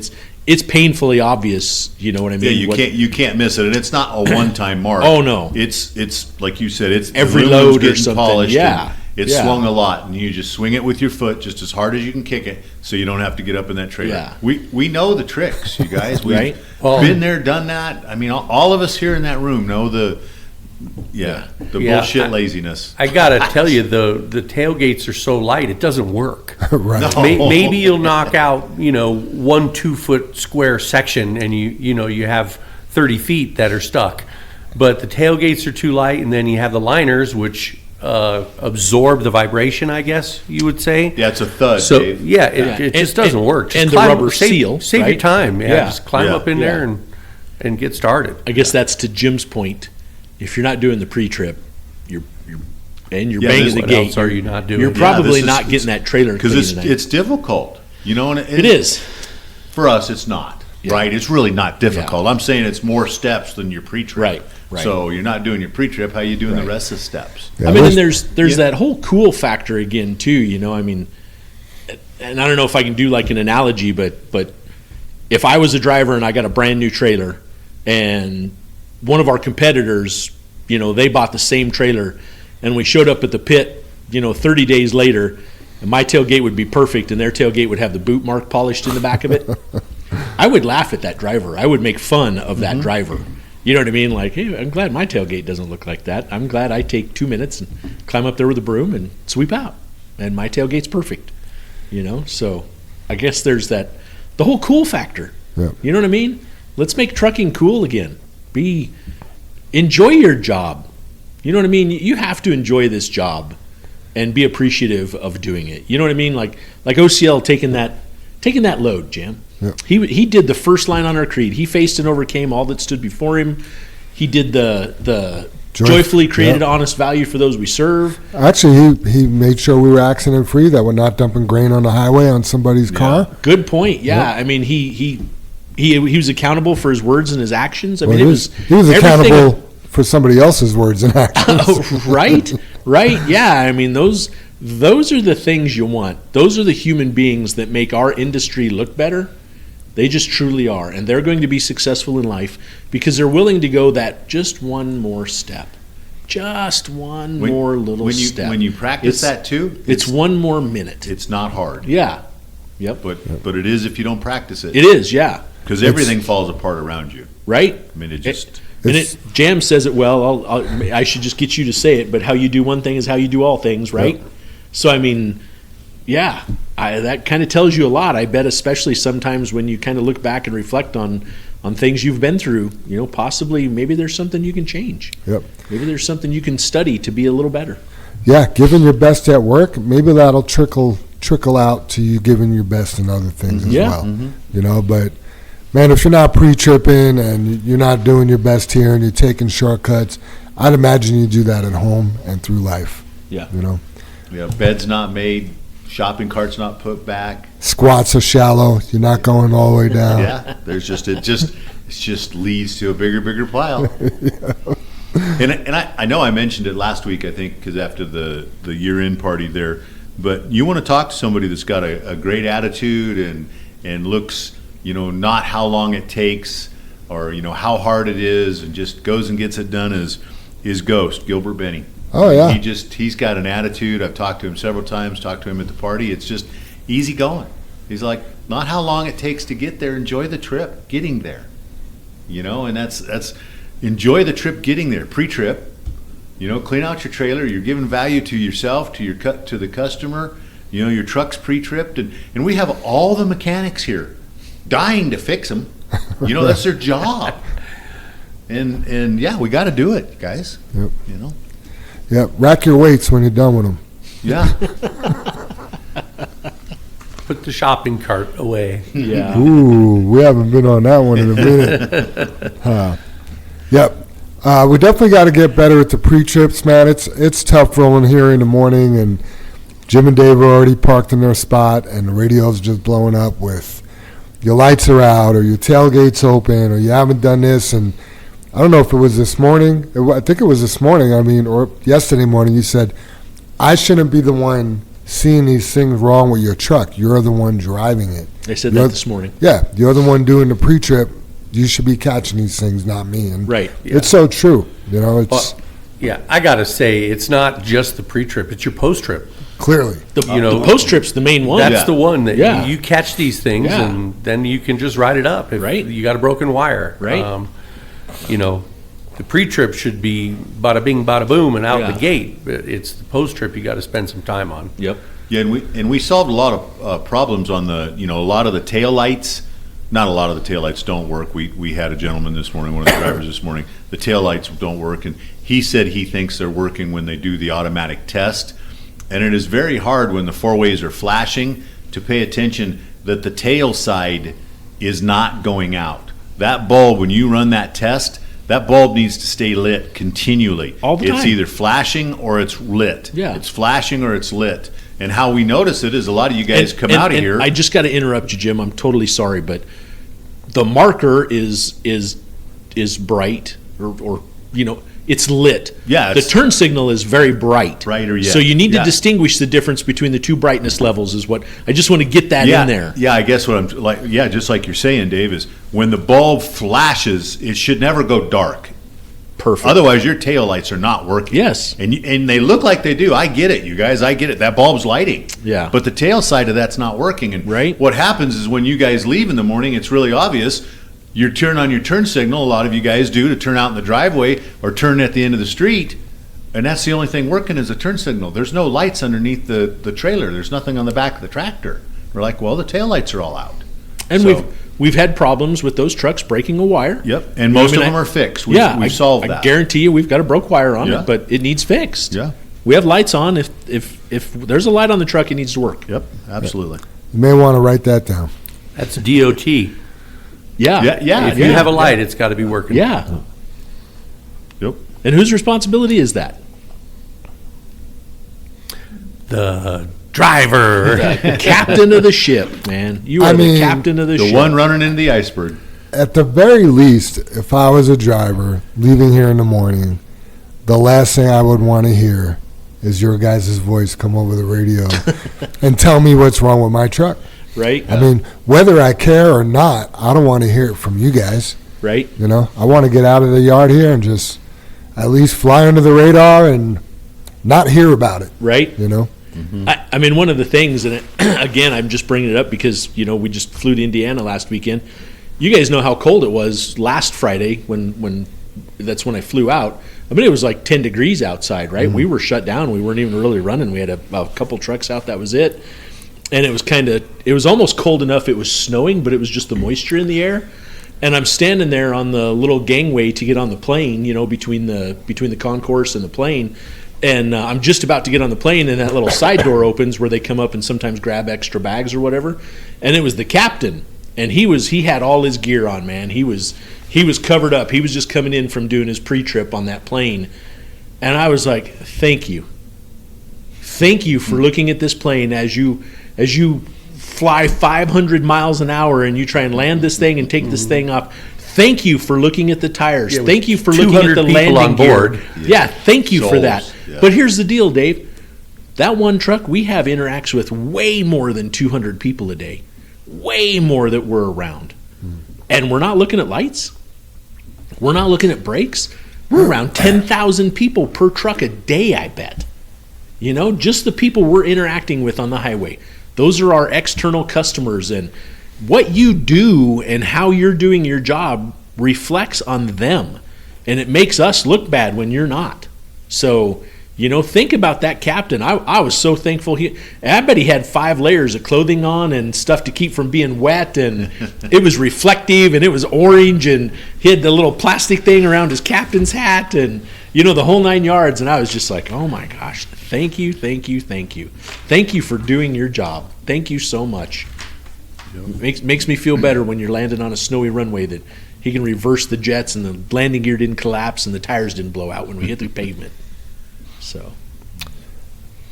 Speaker 3: it's painfully obvious. You know what I mean?
Speaker 4: Yeah, you can't miss it, and it's not a one-time mark.
Speaker 3: Oh no,
Speaker 4: it's like you said, it's
Speaker 3: every
Speaker 4: the
Speaker 3: load or
Speaker 4: getting
Speaker 3: something.
Speaker 4: Polished,
Speaker 3: Yeah,
Speaker 4: it's swung a lot, and you just swing it with your foot just as hard as you can kick it, so you don't have to get up in that trailer.
Speaker 3: Yeah.
Speaker 4: We know the tricks, you guys. We've
Speaker 3: Right?
Speaker 4: been there, done that. I mean, all of us here in that room know the bullshit laziness.
Speaker 5: I gotta tell you, the tailgates are so light, it doesn't work.
Speaker 2: Right.
Speaker 4: No.
Speaker 5: Maybe you'll knock out, 1 2-foot square section, and you have 30 feet that are stuck. but the tailgates are too light, and then you have the liners, which absorb the vibration, I guess you would say.
Speaker 4: Yeah, it's a thud,
Speaker 5: So
Speaker 4: Dave.
Speaker 5: yeah, it just doesn't work. Just
Speaker 3: and the
Speaker 5: climb-
Speaker 3: rubber
Speaker 5: save,
Speaker 3: seal,
Speaker 5: Save
Speaker 3: right?
Speaker 5: your time. Yeah,
Speaker 3: Yeah.
Speaker 5: just climb
Speaker 4: Yeah.
Speaker 5: up in there and get started.
Speaker 3: I guess that's to Jim's point. If you're not doing the pre-trip, you're banging the
Speaker 5: What
Speaker 3: gate.
Speaker 5: else are you not doing?
Speaker 3: You're
Speaker 5: Yeah,
Speaker 3: probably
Speaker 4: this is-
Speaker 3: not getting that trailer
Speaker 4: Because
Speaker 3: clean
Speaker 4: it's
Speaker 3: tonight.
Speaker 4: difficult, you know, and
Speaker 3: It is.
Speaker 4: for us. It's not right. It's really not difficult.
Speaker 3: Yeah.
Speaker 4: I'm saying it's more steps than your pre-trip.
Speaker 3: Right, right.
Speaker 4: So you're not doing your pre-trip. How you doing
Speaker 3: Right.
Speaker 4: the rest of the steps?
Speaker 2: Yeah,
Speaker 3: I mean,
Speaker 2: let's-
Speaker 3: and there's that whole cool factor again too. You know, I mean, and I don't know if I can do like an analogy, but if I was a driver and I got a brand new trailer, and one of our competitors, you know, they bought the same trailer, and we showed up at the pit, you know, 30 days later, and my tailgate would be perfect, and their tailgate would have the boot mark polished in the back of it. I would laugh at that driver. I would make fun of that driver. You know what I mean? Like, hey, I'm glad my tailgate doesn't look like that. I'm glad I take 2 minutes and climb up there with a broom and sweep out, and my tailgate's perfect. You know, so I guess there's the whole cool factor.
Speaker 2: Yeah.
Speaker 3: You know what I mean? Let's make trucking cool again. Enjoy your job. You know what I mean? You have to enjoy this job and be appreciative of doing it. You know what I mean? Like OCL taking that load, Jim.
Speaker 2: Yeah.
Speaker 3: He did the first line on our creed. He faced and overcame all that stood before him. He did the joyfully created
Speaker 2: yeah.
Speaker 3: honest value for those we serve.
Speaker 2: Actually, he made sure we were accident free, that we're not dumping grain on the highway on somebody's car.
Speaker 3: Good point. Yeah,
Speaker 2: Yep.
Speaker 3: I mean he was accountable for his words and his actions. I
Speaker 2: Well,
Speaker 3: mean,
Speaker 2: he was
Speaker 3: everything-
Speaker 2: accountable for somebody else's words and actions.
Speaker 3: Oh, right. Yeah. I mean, those are the things you want. Those are the human beings that make our industry look better. They just truly are, and they're going to be successful in life because they're willing to go that just one more step, just one more little step.
Speaker 4: When you practice
Speaker 3: It's-
Speaker 4: that too,
Speaker 3: It's one more minute.
Speaker 4: it's not hard.
Speaker 3: Yeah. Yep.
Speaker 4: But it is if you don't practice it.
Speaker 3: It is. Yeah.
Speaker 4: Because everything falls apart around you.
Speaker 3: Right.
Speaker 4: I mean, it just.
Speaker 3: Jam says it well. I should just get you to say it, but how you do one thing is how you do all things, right?
Speaker 2: Yep.
Speaker 3: So, I mean, yeah, that kind of tells you a lot. I bet, especially sometimes when you kind of look back and reflect on things you've been through, you know, possibly maybe there's something you can change.
Speaker 2: Yep.
Speaker 3: Maybe there's something you can study to be a little better.
Speaker 2: Yeah, giving your best at work, maybe that'll trickle out to you giving your best in other things as
Speaker 3: Yeah.
Speaker 2: well. You know, but man, if you're not pre-tripping and you're not doing your best here and you're taking shortcuts, I'd imagine you do that at home and through life.
Speaker 3: Yeah.
Speaker 2: You know,
Speaker 4: Yeah, bed's not made, shopping cart's not put back.
Speaker 2: squats are shallow. You're not going all the way down.
Speaker 4: Yeah, it just leads to a bigger pile. And I know I mentioned it last week, I think, because after the year-end party there, but you want to talk to somebody that's got a great attitude and looks, you know, not how long it takes or, you know, how hard it is and just goes and gets it done is Ghost, Gilbert Benny.
Speaker 2: Oh, yeah.
Speaker 4: He's got an attitude. I've talked to him several times, talked to him at the party. It's just easy going. He's like, not how long it takes to get there. Enjoy the trip, getting there. You know, and that's enjoy the trip getting there, pre-trip. You know, clean out your trailer. You're giving value to yourself, to the customer. You know, your truck's pre-tripped, and we have all the mechanics here, dying to fix them. You know, that's their job. And yeah, we got to do it, guys.
Speaker 2: Yep.
Speaker 4: You know.
Speaker 2: Yeah, rack your weights when you're done with them.
Speaker 4: Yeah.
Speaker 5: Put the shopping cart away.
Speaker 3: Yeah.
Speaker 2: Ooh, we haven't been on that one in a minute. Yep. We definitely got to get better at the pre-trips, man. It's tough rolling here in the morning, and Jim and Dave are already parked in their spot, and the radio's just blowing up with your lights are out, or your tailgate's open, or you haven't done this. And I don't know if it was this morning. I think it was this morning, or yesterday morning, you said, I shouldn't be the one seeing these things wrong with your truck. You're the one driving it.
Speaker 3: I said
Speaker 2: You're
Speaker 3: that this morning.
Speaker 2: Yeah, you're the one doing the pre-trip. You should be catching these things, not me. And
Speaker 3: Right.
Speaker 2: it's so true. You know, it's
Speaker 5: Yeah, I got to say, it's not just the pre-trip, it's your post-trip.
Speaker 2: clearly.
Speaker 3: The post trip's the main one.
Speaker 5: That's the one that
Speaker 3: Yeah.
Speaker 5: you catch these things,
Speaker 3: Yeah.
Speaker 5: and then you can just ride it up. If
Speaker 3: Right.
Speaker 5: you got a broken wire.
Speaker 3: Right.
Speaker 5: You know, the pre-trip should be bada bing, bada boom, and out
Speaker 3: Yeah.
Speaker 5: the gate. But it's the post-trip you got to spend some time on.
Speaker 3: Yep.
Speaker 4: Yeah, and we solved a lot of problems on a lot of the tail lights. not a lot of the taillights don't work. We had a gentleman this morning, one of the drivers this morning, the taillights don't work, and he said he thinks they're working when they do the automatic test. And it is very hard when the four-ways are flashing to pay attention that the tail side is not going out. That bulb, when you run that test, that bulb needs to stay lit continually.
Speaker 3: All the time.
Speaker 4: It's either flashing or it's lit.
Speaker 3: Yeah.
Speaker 4: It's flashing or it's lit. And how we notice it is a lot of you guys come out of here.
Speaker 3: I just got to interrupt you, Jim. I'm totally sorry, but the marker is bright, or it's lit.
Speaker 4: Yeah,
Speaker 3: the turn signal is very bright.
Speaker 4: Brighter, yeah.
Speaker 3: So you need to
Speaker 4: Yeah.
Speaker 3: distinguish the difference between the two brightness levels. Is what I just want to get that
Speaker 4: yeah,
Speaker 3: in there.
Speaker 4: Yeah, I guess what I'm like. Yeah, just like you're saying, Dave, is when the bulb flashes, it should never go dark.
Speaker 3: Perfect.
Speaker 4: Otherwise, your tail lights are not working.
Speaker 3: Yes.
Speaker 4: And they look like they do. I get it, you guys. I get it. That bulb's lighting.
Speaker 3: Yeah.
Speaker 4: But the tail side of that's not working. And
Speaker 3: Right.
Speaker 4: what happens is when you guys leave in the morning, it's really obvious. You turn on your turn signal. A lot of you guys do to turn out in the driveway or turn at the end of the street. And that's the only thing working is a turn signal. There's no lights underneath the trailer. There's nothing on the back of the tractor. We're like, well, the tail lights are all out.
Speaker 3: And
Speaker 4: So-
Speaker 3: we've had problems with those trucks breaking a wire.
Speaker 4: Yep. And most of them are fixed. We've solved
Speaker 3: I
Speaker 4: that.
Speaker 3: guarantee you, we've got a broke wire on
Speaker 4: Yeah.
Speaker 3: it, but it needs fixed.
Speaker 4: Yeah.
Speaker 3: We have lights on. If there's a light on the truck, it needs to work.
Speaker 4: Yep. Absolutely.
Speaker 2: You may want to write that down.
Speaker 5: That's DOT.
Speaker 3: Yeah.
Speaker 4: Yeah.
Speaker 5: If you have a light, it's got to be working.
Speaker 3: Yeah.
Speaker 4: Yep.
Speaker 3: And whose responsibility is that?
Speaker 5: The driver.
Speaker 3: The captain of the ship, man. You are
Speaker 2: I
Speaker 3: the
Speaker 2: mean,
Speaker 3: captain of the
Speaker 4: The
Speaker 3: ship.
Speaker 4: one running into the iceberg.
Speaker 2: At the very least, if I was a driver leaving here in the morning, the last thing I would want to hear is your guys' voice come over the radio and tell me what's wrong with my truck.
Speaker 3: Right?
Speaker 2: I mean, whether I care or not, I don't want to hear it from you guys.
Speaker 3: Right?
Speaker 2: I want to get out of the yard here and just at least fly under the radar and not hear about it.
Speaker 3: Right? I mean, one of the things, and again, I'm just bringing it up because, we just flew to Indiana last weekend. You guys know how cold it was last Friday when that's when I flew out. I mean, it was like 10 degrees outside, right? We were shut down. We weren't even really running. We had a couple trucks out. That was it. And it was almost cold enough. It was snowing, but it was just the moisture in the air. And I'm standing there on the little gangway to get on the plane, between the concourse and the plane. And I'm just about to get on the plane, and that little side door opens where they come up and sometimes grab extra bags or whatever. And it was the captain, and he had all his gear on, man. He was covered up. He was just coming in from doing his pre-trip on that plane. And I was like, thank you for looking at this plane as you fly 500 miles an hour and you try and land this thing and take this thing off. Thank you for looking at the tires.
Speaker 5: Yeah,
Speaker 3: thank you for looking at
Speaker 5: 200
Speaker 3: the
Speaker 5: people
Speaker 3: landing
Speaker 5: on board.
Speaker 3: gear. Yeah, thank you for
Speaker 4: Souls,
Speaker 3: that.
Speaker 4: yeah.
Speaker 3: But here's the deal, Dave. That one truck, we have interacts with way more than 200 people a day. Way more that we're around. And we're not looking at lights. We're not looking at brakes. We're around 10,000 people per truck a day, I bet. Just the people we're interacting with on the highway. Those are our external customers, and what you do and how you're doing your job reflects on them, and it makes us look bad when you're not. So, think about that captain. I was so thankful. I bet he had 5 layers of clothing on and stuff to keep from being wet, and it was reflective, and it was orange, and he had the little plastic thing around his captain's hat, and the whole 9 yards. And I was just like, oh my gosh, thank you for doing your job. Thank you so much. Makes me feel better when you're landing on a snowy runway that he can reverse the jets and the landing gear didn't collapse and the tires didn't blow out when we hit the pavement. So,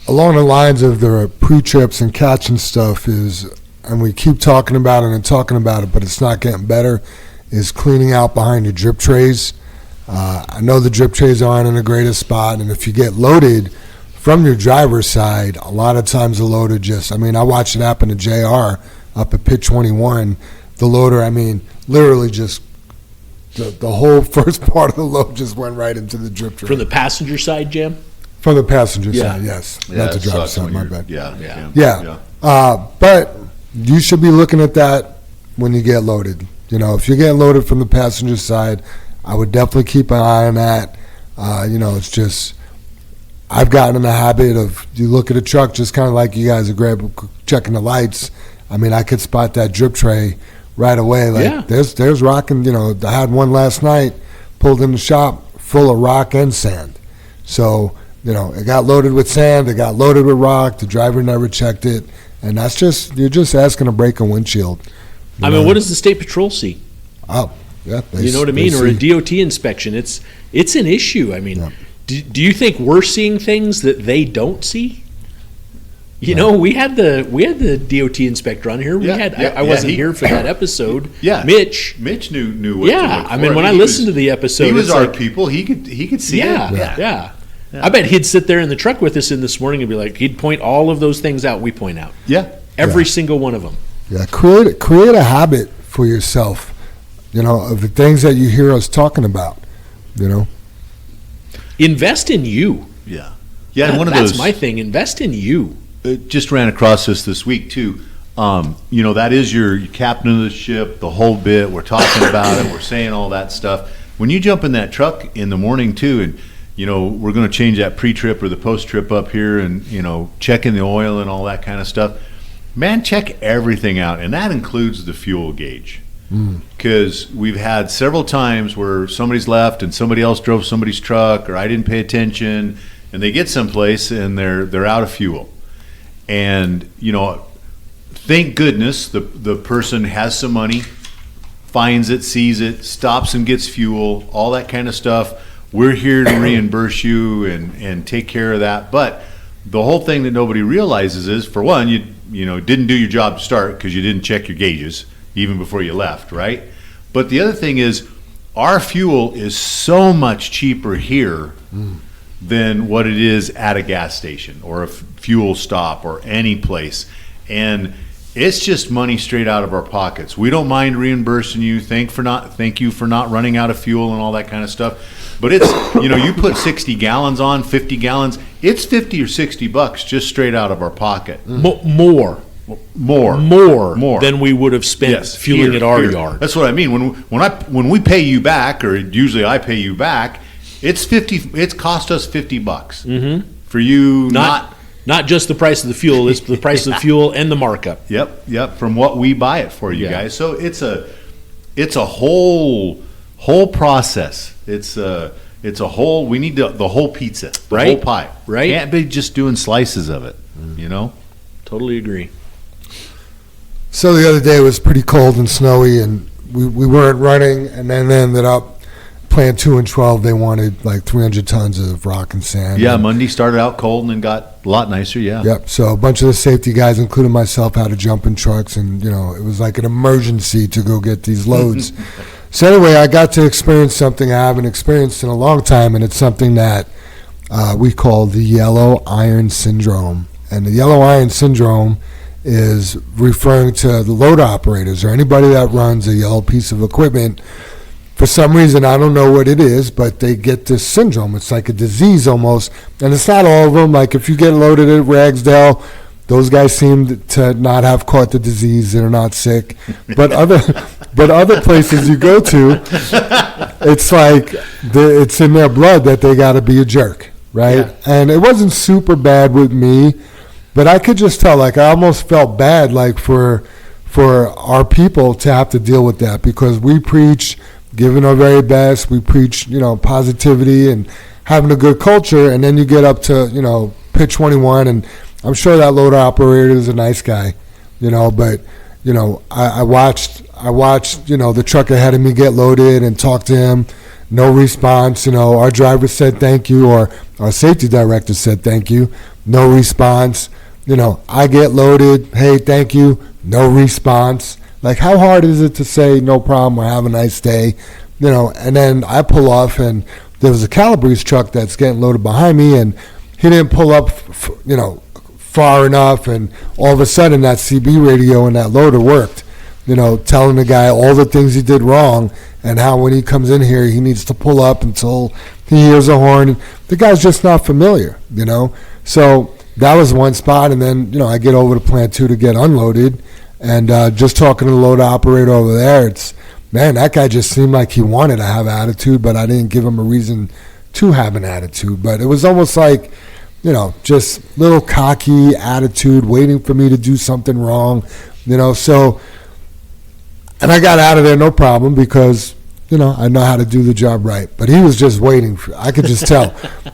Speaker 2: Along the lines of the pre-trips and catching stuff and we keep talking about it, but it's not getting better, is cleaning out behind your drip trays. I know the drip trays aren't in the greatest spot, and if you get loaded from your driver's side, a lot of times the loader I watched it happen to JR up at pit 21. The loader, literally just the whole first part of the load just went right into the drip tray.
Speaker 3: from the passenger side, Jim?
Speaker 2: From the passenger
Speaker 3: Yeah.
Speaker 2: side, yes.
Speaker 4: Yeah,
Speaker 2: Not the
Speaker 4: it
Speaker 2: driver's
Speaker 4: sucks
Speaker 2: side,
Speaker 4: when
Speaker 2: my
Speaker 4: you're-
Speaker 2: bad.
Speaker 3: Yeah.
Speaker 2: Yeah. But you should be looking at that when you get loaded. If you're getting loaded from the passenger side, I would definitely keep an eye on that. It's just, I've gotten in the habit of, you look at a truck just kind of like you guys are checking the lights. I could spot that drip tray right away. Like
Speaker 3: Yeah.
Speaker 2: there's rock, and I had one last night, pulled in the shop full of rock and sand. So it got loaded with sand, it got loaded with rock. The driver never checked it, and you're just asking to break a windshield.
Speaker 3: I mean, what does the state patrol see?
Speaker 2: Oh, yeah.
Speaker 3: You know what I mean? Or a DOT inspection. It's an issue. I mean, do you think we're seeing things that they don't see? We had the DOT inspector on here. I wasn't here for that episode.
Speaker 4: Yeah,
Speaker 3: Mitch
Speaker 4: knew what.
Speaker 3: Yeah,
Speaker 4: to look
Speaker 3: I mean,
Speaker 4: for.
Speaker 3: when I listened to the episode,
Speaker 4: he was
Speaker 3: it's
Speaker 4: our
Speaker 3: like,
Speaker 4: people. He could see it.
Speaker 3: Yeah. I bet he'd sit there in the truck with us in this morning and be like, he'd point all of those things out we point out.
Speaker 4: Yeah,
Speaker 3: every single one of them.
Speaker 2: Yeah, create a habit for yourself. Of the things that you hear us talking about.
Speaker 3: Invest in you.
Speaker 4: Yeah. And one of
Speaker 3: that's
Speaker 4: those.
Speaker 3: my thing. Invest in you.
Speaker 4: Just ran across this week too. That is your captain of the ship, the whole bit. We're talking about it. We're saying all that stuff. When you jump in that truck in the morning too, and we're going to change that pre-trip or the post-trip up here, and checking the oil and all that kind of stuff. Man, check everything out, and that includes the fuel gauge. Because we've had several times where somebody's left and somebody else drove somebody's truck, or I didn't pay attention, and they get someplace and they're out of fuel. And thank goodness the person has some money, finds it, sees it, stops and gets fuel, all that kind of stuff. We're here to reimburse you and take care of that. But the whole thing that nobody realizes is, for one, you didn't do your job to start because you didn't check your gauges even before you left, right? But the other thing is, our fuel is so much cheaper here than what it is at a gas station or a fuel stop or any place. And it's just money straight out of our pockets. We don't mind reimbursing you. Thank you for not running out of fuel and all that kind of stuff. But it's, you put 60 gallons on, 50 gallons, it's $50 or $60 just straight out of our pocket.
Speaker 3: More than we would have spent fueling at our yard.
Speaker 4: That's what I mean. When we pay you back, or usually I pay you back, it's cost us $50 for you
Speaker 3: not just the price of the fuel. It's the price of the fuel and the markup.
Speaker 4: Yep. From what we buy it for you guys. So it's a whole process. It's a whole. We need the whole pizza, the whole pie.
Speaker 3: Right.
Speaker 4: Can't be just doing slices of it.
Speaker 3: Totally agree.
Speaker 2: So the other day it was pretty cold and snowy, and we weren't running, and then they ended up playing 2 and 12. They wanted like 300 tons of rock and sand.
Speaker 4: Yeah, Monday started out cold and then got a lot nicer. Yeah.
Speaker 2: Yep. So a bunch of the safety guys, including myself, had to jump in trucks, and it was like an emergency to go get these loads. So anyway, I got to experience something I haven't experienced in a long time, and it's something that we call the yellow iron syndrome. And the yellow iron syndrome is referring to the load operators or anybody that runs a yellow piece of equipment. For some reason, I don't know what it is, but they get this syndrome. It's like a disease almost. And it's not all of them. Like if you get loaded at Ragsdale, those guys seem to not have caught the disease. They're not sick. But other places you go to, it's like it's in their blood that they got to be a jerk, right? Yeah. And it wasn't super bad with me, but I could just tell, like I almost felt bad, like for our people to have to deal with that, because we preach giving our very best. We preach, positivity and having a good culture, and then you get up to, pitch 21, and I'm sure that loader operator is a nice guy, but, I watched, the truck ahead of me get loaded and talk to him. No response. Our driver said thank you, or our safety director said thank you. No response. I get loaded. Hey, thank you. No response. Like, how hard is it to say no problem or have a nice day? And then I pull off, and there was a Calabrese truck that's getting loaded behind me, and he didn't pull up, far enough, and all of a sudden that CB radio and that loader worked, telling the guy all the things he did wrong and how when he comes in here he needs to pull up until he hears a horn. The guy's just not familiar, So that was one spot, and then, I get over to Plant 2 to get unloaded, and just talking to the load operator over there, that guy just seemed like he wanted to have attitude, but I didn't give him a reason to have an attitude. But it was almost like, just little cocky attitude, waiting for me to do something wrong, So And I got out of there no problem because, I know how to do the job right. But he was just waiting. I could just tell.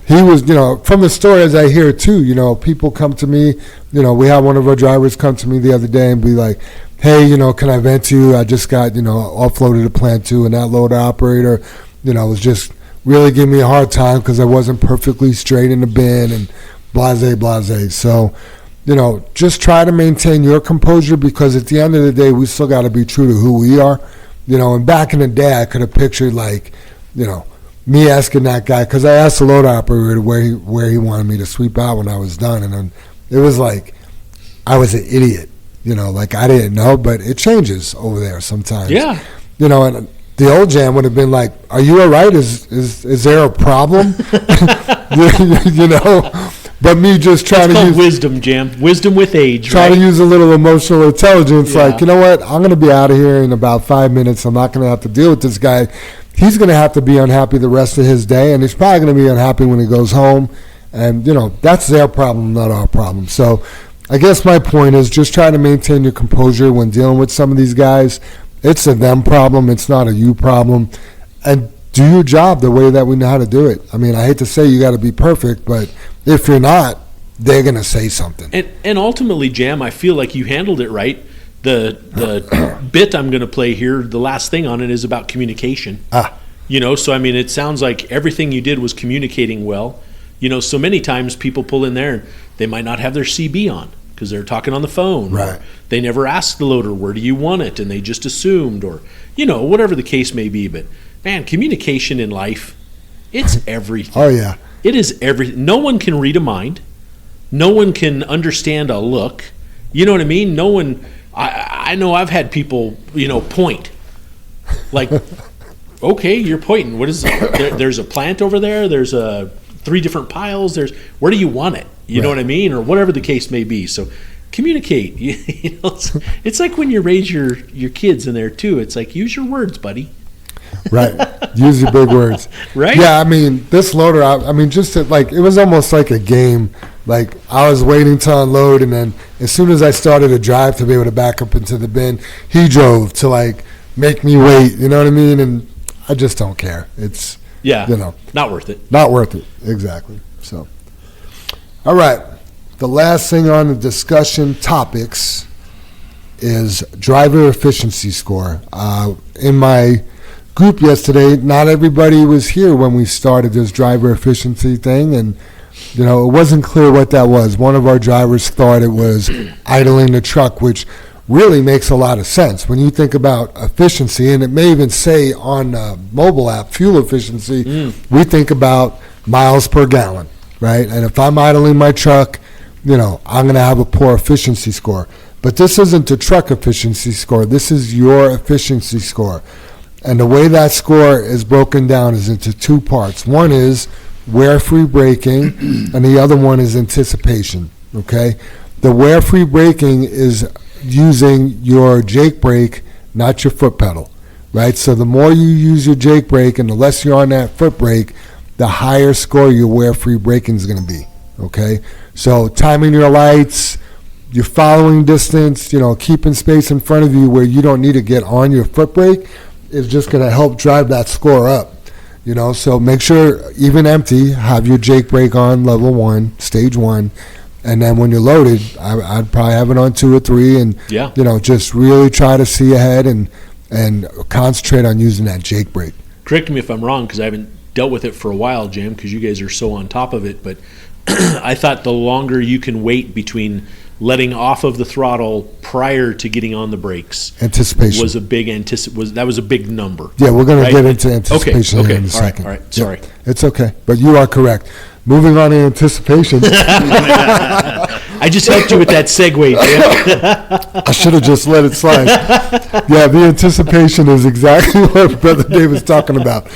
Speaker 2: He was, from the stories I hear too, people come to me. We had one of our drivers come to me the other day and be like, hey, can I vent to you? I just got, offloaded a plant too, and that loader operator, was just really giving me a hard time because I wasn't perfectly straight in the bin and blase. So, just try to maintain your composure because at the end of the day, we still got to be true to who we are. And back in the day, I could have pictured me asking that guy, because I asked the loader operator where he wanted me to sweep out when I was done, and then it was like I was an idiot. I didn't know, but it changes over there sometimes.
Speaker 3: Yeah.
Speaker 2: And the old jam would have been like, "Are you all right? Is there a problem?" But me just trying
Speaker 3: It's
Speaker 2: to
Speaker 3: called
Speaker 2: use
Speaker 3: wisdom, Jam. Wisdom with age.
Speaker 2: try
Speaker 3: right?
Speaker 2: to use a little emotional intelligence.
Speaker 3: Yeah.
Speaker 2: Like, you know what? I'm going to be out of here in about 5 minutes. I'm not going to have to deal with this guy. He's going to have to be unhappy the rest of his day, and he's probably going to be unhappy when he goes home. And that's their problem, not our problem. So, I guess my point is just try to maintain your composure when dealing with some of these guys. It's a them problem. It's not a you problem. And do your job the way that we know how to do it. I mean, I hate to say you got to be perfect, but if you're not, they're going to say something.
Speaker 3: And ultimately, Jam, I feel like you handled it right. The bit I'm going to play here, the last thing on it is about communication. So I mean, it sounds like everything you did was communicating well. So many times people pull in there and they might not have their CB on because they're talking on the phone.
Speaker 2: Right.
Speaker 3: Or they never asked the loader, where do you want it? And they just assumed, or, whatever the case may be. But man, communication in life, it's everything.
Speaker 2: Oh, yeah.
Speaker 3: It is everything. No one can read a mind. No one can understand a look. You know what I mean? No one. I know I've had people, point. Like, okay, you're pointing. What is it? There's a plant over there. There's 3 different piles. Where do you want it? You know what I mean? Or whatever the case may be. So communicate. It's like when you raise your kids in there too. It's like, use your words, buddy.
Speaker 2: Right. Use your big words.
Speaker 3: Right?
Speaker 2: Yeah, I mean, this loader, it was almost like a game. Like, I was waiting to unload, and then as soon as I started to drive to be able to back up into the bin, he drove to, make me wait. You know what I mean? And I just don't care. It's,
Speaker 3: not worth it.
Speaker 2: not worth it. Exactly. So, all right. The last thing on the discussion topics is driver efficiency score. In my group yesterday, not everybody was here when we started this driver efficiency thing, and it wasn't clear what that was. One of our drivers thought it was idling the truck, which really makes a lot of sense when you think about efficiency, and it may even say on the mobile app, fuel efficiency, we think about miles per gallon, right? And if I'm idling my truck, I'm going to have a poor efficiency score. But this isn't the truck efficiency score. This is your efficiency score. And the way that score is broken down is into 2 parts. One is wear-free braking, and the other one is anticipation, okay? The wear-free braking is using your Jake brake, not your foot pedal, right? So the more you use your Jake brake and the less you're on that foot brake, the higher score your wear-free braking is going to be, okay? So timing your lights, your following distance, keeping space in front of you where you don't need to get on your foot brake is just going to help drive that score up. So make sure, even empty, have your Jake brake on level 1, stage 1, and then when you're loaded, I'd probably have it on 2 or 3, and just really try to see ahead and concentrate on using that Jake brake.
Speaker 3: Correct me if I'm wrong, because I haven't dealt with it for a while, Jam, because you guys are so on top of it, but I thought the longer you can wait between letting off of the throttle prior to getting on the brakes
Speaker 2: Anticipation
Speaker 3: was a big that was a big number.
Speaker 2: Yeah, we're going
Speaker 3: right?
Speaker 2: to get into anticipation
Speaker 3: okay.
Speaker 2: here in a second.
Speaker 3: All right. Sorry.
Speaker 2: Yeah, it's okay, but you are correct. Moving on to anticipation.
Speaker 3: I just helped you with that segue, Jam.
Speaker 2: I should have just let it slide. Yeah, the anticipation is exactly what Brother Dave was talking about.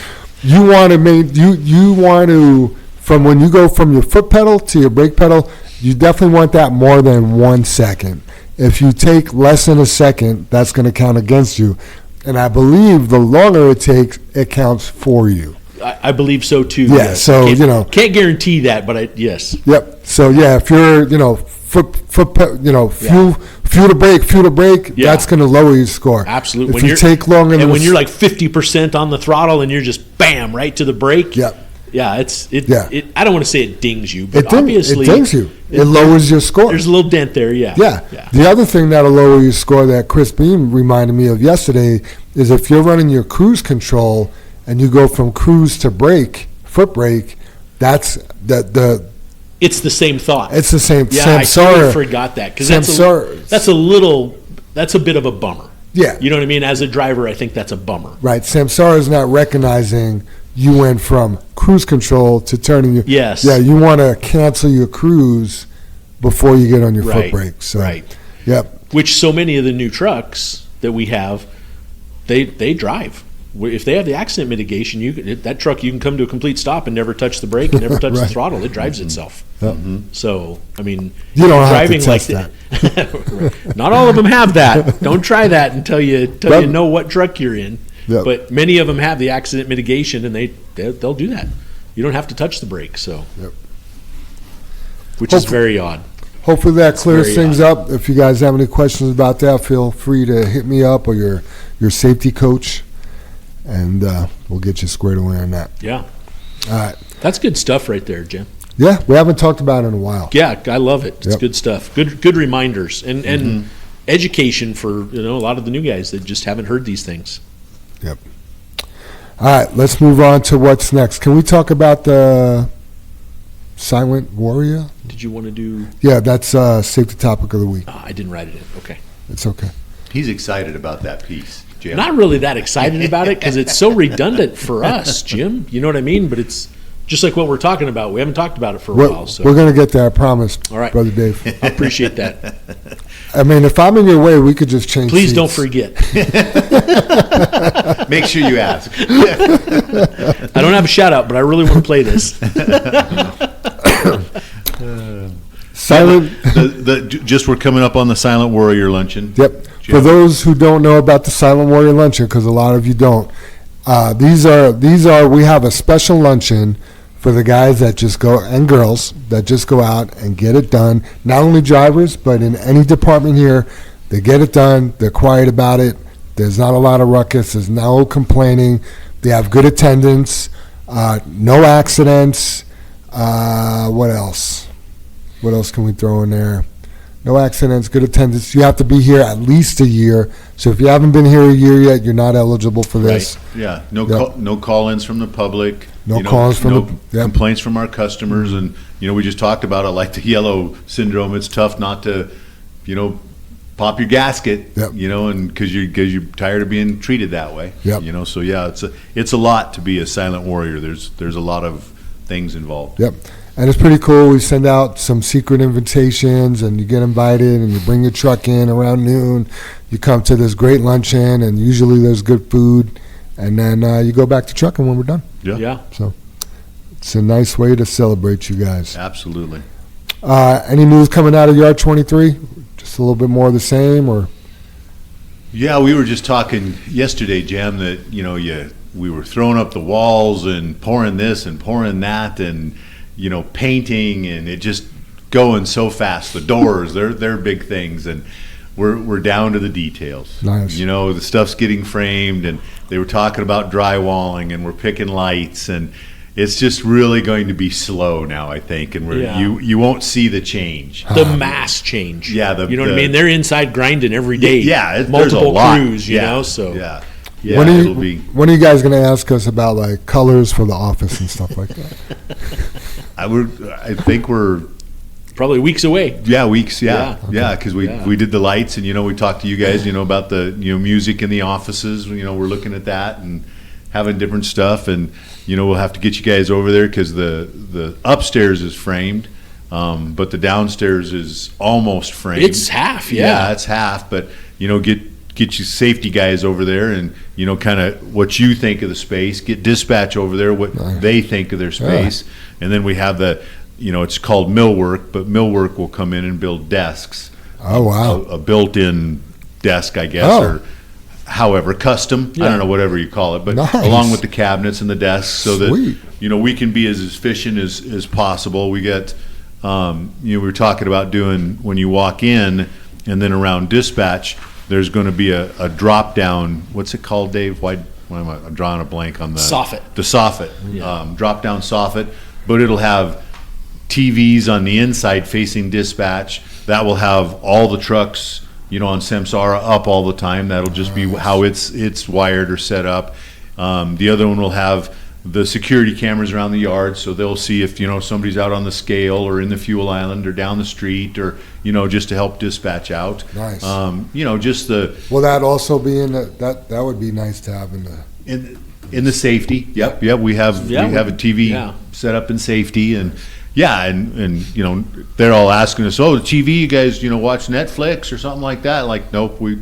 Speaker 2: You want to from when you go from your foot pedal to your brake pedal, you definitely want that more than 1 second. If you take less than a second, that's going to count against you. And I believe the longer it takes, it counts for you.
Speaker 3: I believe so too.
Speaker 2: Yeah,
Speaker 3: yes.
Speaker 2: so,
Speaker 3: Can't guarantee that, but yes.
Speaker 2: Yep. So, yeah, if you're, fuel to brake.
Speaker 3: Yeah.
Speaker 2: That's going to lower your score.
Speaker 3: Absolutely.
Speaker 2: If you take longer,
Speaker 3: and when you're like 50% on the throttle and you're just bam right to the brake.
Speaker 2: Yeah.
Speaker 3: Yeah, I don't want to say it dings you,
Speaker 2: it
Speaker 3: but obviously
Speaker 2: it dings you. It lowers your score.
Speaker 3: There's a little dent there. Yeah.
Speaker 2: Yeah. The other thing that'll lower your score that Chris Beam reminded me of yesterday is if you're running your cruise control and you go from cruise to brake, foot brake, that's
Speaker 3: It's the same thought.
Speaker 2: It's the same.
Speaker 3: Yeah, I
Speaker 2: Samsara.
Speaker 3: totally forgot that because that's a bit of a bummer.
Speaker 2: Yeah.
Speaker 3: You know what I mean? As a driver, I think that's a bummer.
Speaker 2: Right. Samsara is not recognizing you went from cruise control to turning your.
Speaker 3: Yes.
Speaker 2: Yeah, you want to cancel your cruise before you get on your foot
Speaker 3: Right.
Speaker 2: brake. So,
Speaker 3: Right.
Speaker 2: Yep.
Speaker 3: Which so many of the new trucks that we have, they drive. If they have the accident mitigation, that truck you can come to a complete stop and never touch the brake and never touch the
Speaker 2: Right.
Speaker 3: throttle. It drives itself.
Speaker 2: Yep.
Speaker 3: So I mean,
Speaker 2: You don't have to
Speaker 3: driving
Speaker 2: test
Speaker 3: like that. Not all of them have that. Don't try that until you know what truck you're in.
Speaker 2: Yep.
Speaker 3: But many of them have the accident mitigation, and they'll do that. You don't have to touch the brake. So,
Speaker 2: Yep.
Speaker 3: which is very odd.
Speaker 2: Hopefully that clears
Speaker 3: very
Speaker 2: things up. If you guys have any questions about that, feel free to hit me up or your safety coach, and we'll get you squared away on that.
Speaker 3: Yeah,
Speaker 2: All right.
Speaker 3: that's good stuff right there, Jim.
Speaker 2: Yeah, we haven't talked about it in a while.
Speaker 3: Yeah, I love it. It's
Speaker 2: Yep.
Speaker 3: good stuff. Good reminders and education for a lot of the new guys that just haven't heard these things.
Speaker 2: Yep. All right, let's move on to what's next. Can we talk about the Silent Warrior?
Speaker 3: Did you want to do?
Speaker 2: Yeah, that's safety topic of the week.
Speaker 3: I didn't write it in. Okay.
Speaker 2: It's okay.
Speaker 4: He's excited about that piece, Jim.
Speaker 3: Not really that excited about it because it's so redundant for us, Jim. You know what I mean? But it's just like what we're talking about. We haven't talked about it for a while. So
Speaker 2: We're going to get there, I promise,
Speaker 3: All right.
Speaker 2: Brother Dave.
Speaker 3: I appreciate that.
Speaker 2: I mean, if I'm in your way, we could just change
Speaker 3: Please
Speaker 2: seats.
Speaker 3: don't forget.
Speaker 4: Make sure you ask.
Speaker 3: I don't have a shout out, but I really want to play this.
Speaker 2: Silent.
Speaker 4: Just we're coming up on the Silent Warrior Luncheon.
Speaker 2: Yep.
Speaker 4: Jim.
Speaker 2: For those who don't know about the Silent Warrior Luncheon, because a lot of you don't, these are we have a special luncheon for the guys that just go and girls that just go out and get it done. Not only drivers, but in any department here, they get it done. They're quiet about it. There's not a lot of ruckus. There's no complaining. They have good attendance. No accidents. What else? What else can we throw in there? No accidents, good attendance. You have to be here at least a year. So if you haven't been here a year yet, you're not eligible for this.
Speaker 4: Yeah, no
Speaker 2: Yep.
Speaker 4: no call-ins from the public.
Speaker 2: No calls from
Speaker 4: no
Speaker 2: the- yep.
Speaker 4: complaints from our customers, and we just talked about it, like the yellow syndrome. It's tough not to, pop your gasket.
Speaker 2: Yep.
Speaker 4: And because you're tired of being treated that way.
Speaker 2: Yep.
Speaker 4: So yeah, it's a lot to be a silent warrior. There's a lot of things involved.
Speaker 2: Yep. And it's pretty cool. We send out some secret invitations, and you get invited, and you bring your truck in around noon. You come to this great luncheon, and usually there's good food, and then you go back to trucking when we're done.
Speaker 3: Yeah.
Speaker 2: So it's a nice way to celebrate you guys.
Speaker 4: Absolutely.
Speaker 2: Any news coming out of Yard 23? Just a little bit more of the same, or?
Speaker 4: Yeah, we were just talking yesterday, Jim, that we were throwing up the walls and pouring this and pouring that, and painting, and it just going so fast. The doors, they're big things, and we're down to the details.
Speaker 2: Nice.
Speaker 4: The stuff's getting framed, and they were talking about drywalling, and we're picking lights, and it's just really going to be slow now, I think, and
Speaker 3: Yeah.
Speaker 4: you won't see the change.
Speaker 3: The mass change.
Speaker 4: Yeah,
Speaker 3: you know what I mean? They're inside grinding every day.
Speaker 4: Yeah, there's
Speaker 3: multiple
Speaker 4: a lot.
Speaker 3: crews,
Speaker 4: Yeah,
Speaker 3: so.
Speaker 4: yeah.
Speaker 2: When
Speaker 4: it'll be.
Speaker 2: when are you guys going to ask us about like colors for the office and stuff like that?
Speaker 4: I think we're.
Speaker 3: Probably weeks away.
Speaker 4: Yeah, weeks. Yeah,
Speaker 3: Yeah.
Speaker 4: yeah, because we did the lights, and we talked to you guys, about the music in the offices. We're looking at that and having different stuff, and we'll have to get you guys over there because the upstairs is framed, but the downstairs is almost framed.
Speaker 3: It's half, yeah.
Speaker 4: it's half, but get you safety guys over there, and kind of what you think of the space. Get dispatch over there, what they think of their space, and then we have the. It's called millwork, but millwork will come in and build desks.
Speaker 2: Oh, wow.
Speaker 4: A built-in desk, I guess,
Speaker 2: Oh.
Speaker 4: or however, custom. I don't know, whatever you call it, but
Speaker 2: Nice.
Speaker 4: along with the cabinets and the desks, so
Speaker 2: Sweet.
Speaker 4: that we can be as efficient as possible. We got we were talking about doing when you walk in, and then around dispatch, there's going to be a drop down. What's it called, Dave? Why am I'm drawing a blank on the
Speaker 3: Soffit.
Speaker 4: The soffit, drop down soffit, but it'll have TVs on the inside facing dispatch. That will have all the trucks, on Samsara up all the time. That'll just be how it's wired or set up. The other one will have the security cameras around the yard, so they'll see if somebody's out on the scale or in the fuel island or down the street, or just to help dispatch out.
Speaker 2: Nice.
Speaker 4: Just the
Speaker 2: Will that also be in that would be nice to have in the
Speaker 4: in the safety. Yep. We have a TV set up in safety, and they're all asking us, the TV, you guys watch Netflix or something like that? Like, nope, we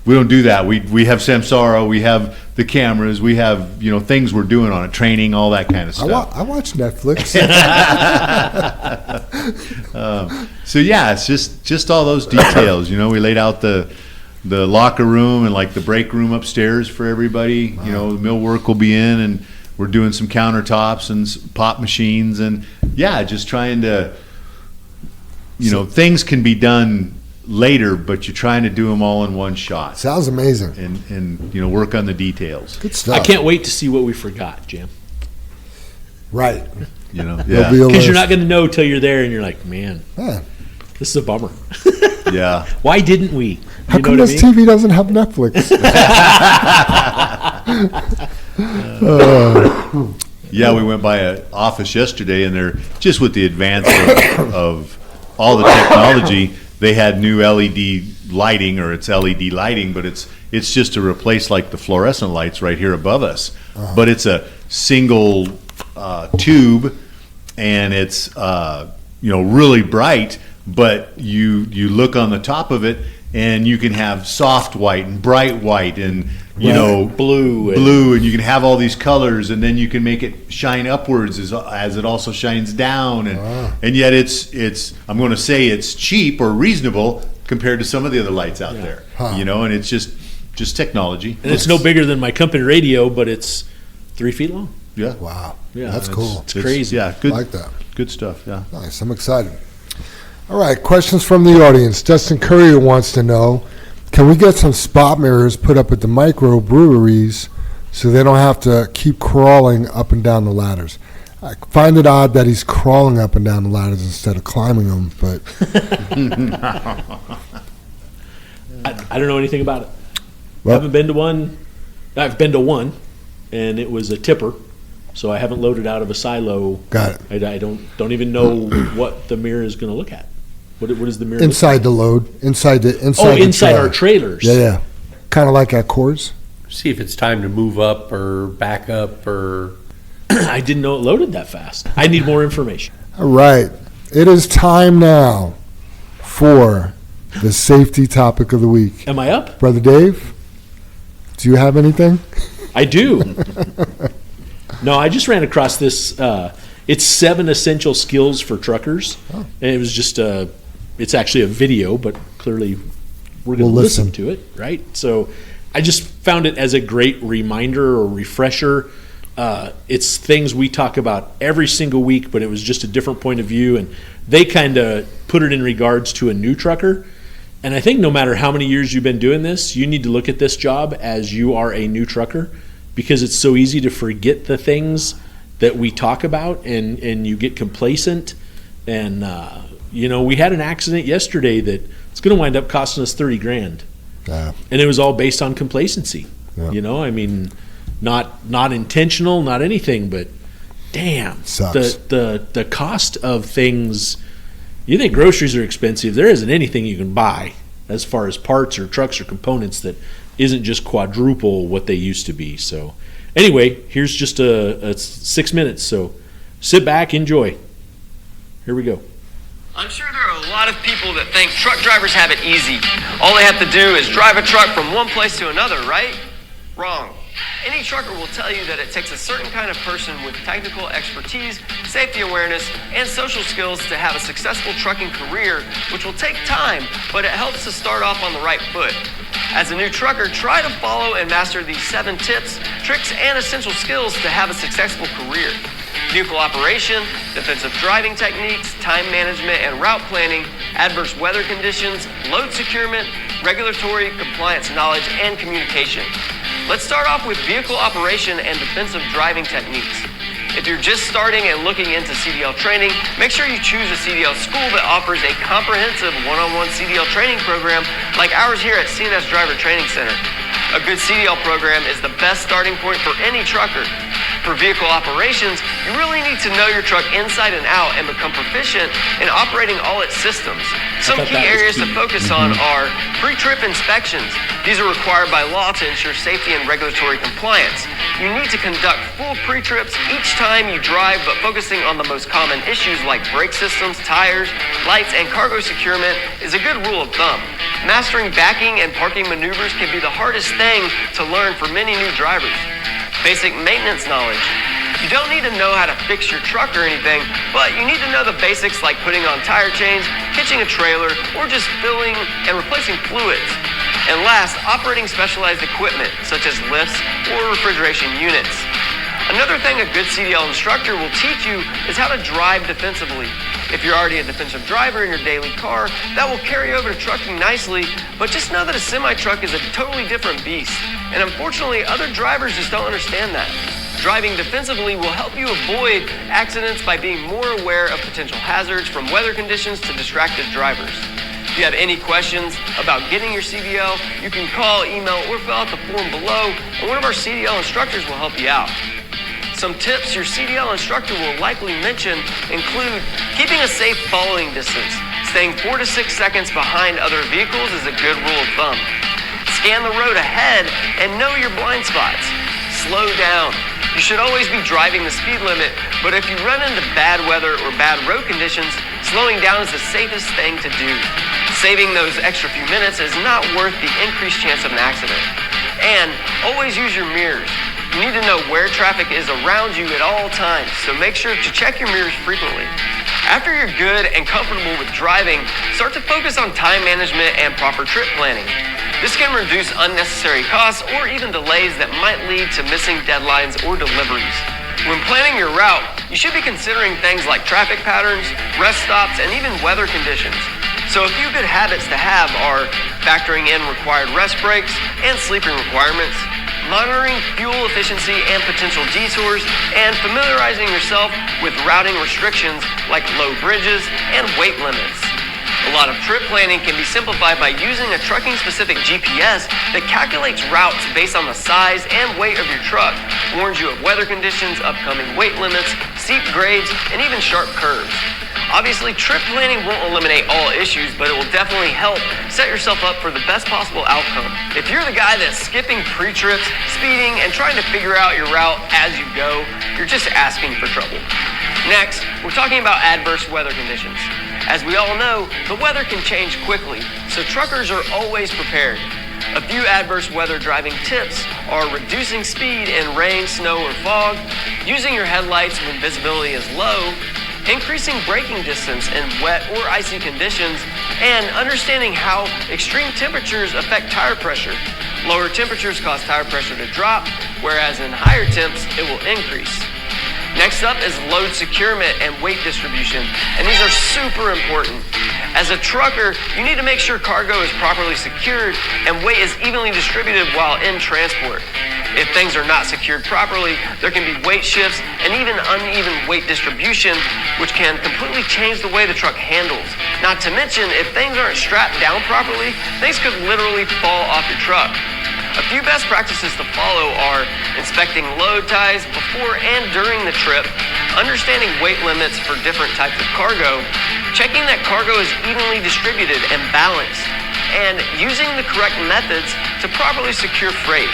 Speaker 4: don't do that. We have Samsara, we have the cameras, we have things we're doing on it, training, all that kind of stuff.
Speaker 2: I watch Netflix.
Speaker 4: So it's just all those details. We laid out the locker room and like the break room upstairs for everybody. The mill work will be in, and we're doing some countertops and pop machines, and just trying to things can be done later, but you're trying to do them all in one shot.
Speaker 2: Sounds amazing.
Speaker 4: And work on the details.
Speaker 2: Good stuff.
Speaker 3: I can't wait to see what we forgot, Jim.
Speaker 2: Right.
Speaker 3: Because you're not going to know till you're there, and you're like, man, this is a bummer.
Speaker 4: Yeah.
Speaker 3: Why didn't we?
Speaker 2: How come this TV doesn't have Netflix?
Speaker 4: We went by an office yesterday, and they're just with the advance of all the technology. They had new LED lighting, or it's LED lighting, but it's just to replace like the fluorescent lights right here above us. But it's a single tube, and it's really bright. But you look on the top of it, and you can have soft white and bright white and
Speaker 3: blue,
Speaker 4: and you can have all these colors, and then you can make it shine upwards as it also shines down, and yet it's I'm going to say it's cheap or reasonable compared to some of the other lights out there, and it's just technology.
Speaker 3: And it's no bigger than my company radio, but it's 3 feet long.
Speaker 4: Yeah.
Speaker 2: Wow.
Speaker 3: Yeah,
Speaker 2: That's cool.
Speaker 3: It's crazy.
Speaker 4: Good.
Speaker 2: I like that.
Speaker 4: Good stuff. Yeah.
Speaker 2: Nice. I'm excited. All right. Questions from the audience. Justin Courier wants to know, can we get some spot mirrors put up at the micro breweries so they don't have to keep crawling up and down the ladders? I find it odd that he's crawling up and down the ladders instead of climbing them, but
Speaker 3: I don't know anything about it.
Speaker 2: Well-
Speaker 3: I haven't been to one. I've been to one, and it was a tipper, so I haven't loaded out of a silo.
Speaker 2: Got it.
Speaker 3: I don't even know what the mirror is going to look at. What is the mirror?
Speaker 2: Inside the load, inside the
Speaker 3: inside
Speaker 2: trailer.
Speaker 3: our trailers.
Speaker 2: Yeah. Kind of like at Coors.
Speaker 5: See if it's time to move up or back up or.
Speaker 3: I didn't know it loaded that fast. I need more information.
Speaker 2: All right. It is time now for the safety topic of the week.
Speaker 3: Am I up?
Speaker 2: Brother Dave, do you have anything?
Speaker 3: I do. No, I just ran across this. It's 7 essential skills for truckers, and it was just it's actually a video, but clearly we're going to listen to it, right? So I just found it as a great reminder or refresher. It's things we talk about every single week, but it was just a different point of view, and they kind of put it in regards to a new trucker. And I think no matter how many years you've been doing this, you need to look at this job as you are a new trucker, because it's so easy to forget the things that we talk about, and you get complacent. And we had an accident yesterday that it's going to wind up costing us $30,000, and it was all based on complacency. Yeah. Not intentional, not anything, but damn,
Speaker 2: sucks.
Speaker 3: The cost of things. You think groceries are expensive? There isn't anything you can buy as far as parts or trucks or components that isn't just quadruple what they used to be. So anyway, here's just a 6 minutes. So sit back, enjoy. Here we go.
Speaker 6: I'm sure there are a lot of people that think truck drivers have it easy. All they have to do is drive a truck from one place to another, right? Wrong. Any trucker will tell you that it takes a certain kind of person with technical expertise, safety awareness, and social skills to have a successful trucking career, which will take time, but it helps to start off on the right foot. As a new trucker, try to follow and master these 7 tips, tricks, and essential skills to have a successful career. vehicle operation, defensive driving techniques, time management and route planning, adverse weather conditions, load securement, regulatory compliance knowledge, and communication. Let's start off with vehicle operation and defensive driving techniques. If you're just starting and looking into CDL training, make sure you choose a CDL school that offers a comprehensive one-on-one CDL training program like ours here at CNS Driver Training Center. A good CDL program is the best starting point for any trucker. For vehicle operations, you really need to know your truck inside and out and become proficient in operating all its systems. Some key areas to focus on are pre-trip inspections. These are required by law to ensure safety and regulatory compliance. You need to conduct full pre-trips each time you drive, but focusing on the most common issues like brake systems, tires, lights, and cargo securement is a good rule of thumb. Mastering backing and parking maneuvers can be the hardest thing to learn for many new drivers. Basic maintenance knowledge. You don't need to know how to fix your truck or anything, but you need to know the basics like putting on tire chains, hitching a trailer, or just filling and replacing fluids. And last, operating specialized equipment such as lifts or refrigeration units. Another thing a good CDL instructor will teach you is how to drive defensively. If you're already a defensive driver in your daily car, that will carry over to trucking nicely, but just know that a semi-truck is a totally different beast. And unfortunately, other drivers just don't understand that. Driving defensively will help you avoid accidents by being more aware of potential hazards from weather conditions to distracted drivers. If you have any questions about getting your CDL, you can call, email, or fill out the form below, and one of our CDL instructors will help you out. Some tips your CDL instructor will likely mention include keeping a safe following distance. Staying 4 to 6 seconds behind other vehicles is a good rule of thumb. Scan the road ahead and know your blind spots. Slow down. You should always be driving the speed limit, but if you run into bad weather or bad road conditions, slowing down is the safest thing to do. Saving those extra few minutes is not worth the increased chance of an accident. And always use your mirrors. You need to know where traffic is around you at all times, so make sure to check your mirrors frequently. After you're good and comfortable with driving, start to focus on time management and proper trip planning. This can reduce unnecessary costs or even delays that might lead to missing deadlines or deliveries. When planning your route, you should be considering things like traffic patterns, rest stops, and even weather conditions. So a few good habits to have are factoring in required rest breaks and sleeping requirements, monitoring fuel efficiency and potential detours, and familiarizing yourself with routing restrictions like low bridges and weight limits. A lot of trip planning can be simplified by using a trucking-specific GPS that calculates routes based on the size and weight of your truck, warns you of weather conditions, upcoming weight limits, steep grades, and even sharp curves. Obviously, trip planning won't eliminate all issues, but it will definitely help set yourself up for the best possible outcome. If you're the guy that's skipping pre-trips, speeding, and trying to figure out your route as you go, you're just asking for trouble. Next, we're talking about adverse weather conditions. As we all know, the weather can change quickly, so truckers are always prepared. A few adverse weather driving tips are reducing speed in rain, snow, or fog, using your headlights when visibility is low, increasing braking distance in wet or icy conditions, and understanding how extreme temperatures affect tire pressure. Lower temperatures cause tire pressure to drop, whereas in higher temps, it will increase. Next up is load securement and weight distribution, and these are super important. As a trucker, you need to make sure cargo is properly secured and weight is evenly distributed while in transport. If things are not secured properly, there can be weight shifts and even uneven weight distribution, which can completely change the way the truck handles. Not to mention, if things aren't strapped down properly, things could literally fall off your truck. A few best practices to follow are inspecting load ties before and during the trip, understanding weight limits for different types of cargo, checking that cargo is evenly distributed and balanced, and using the correct methods to properly secure freight.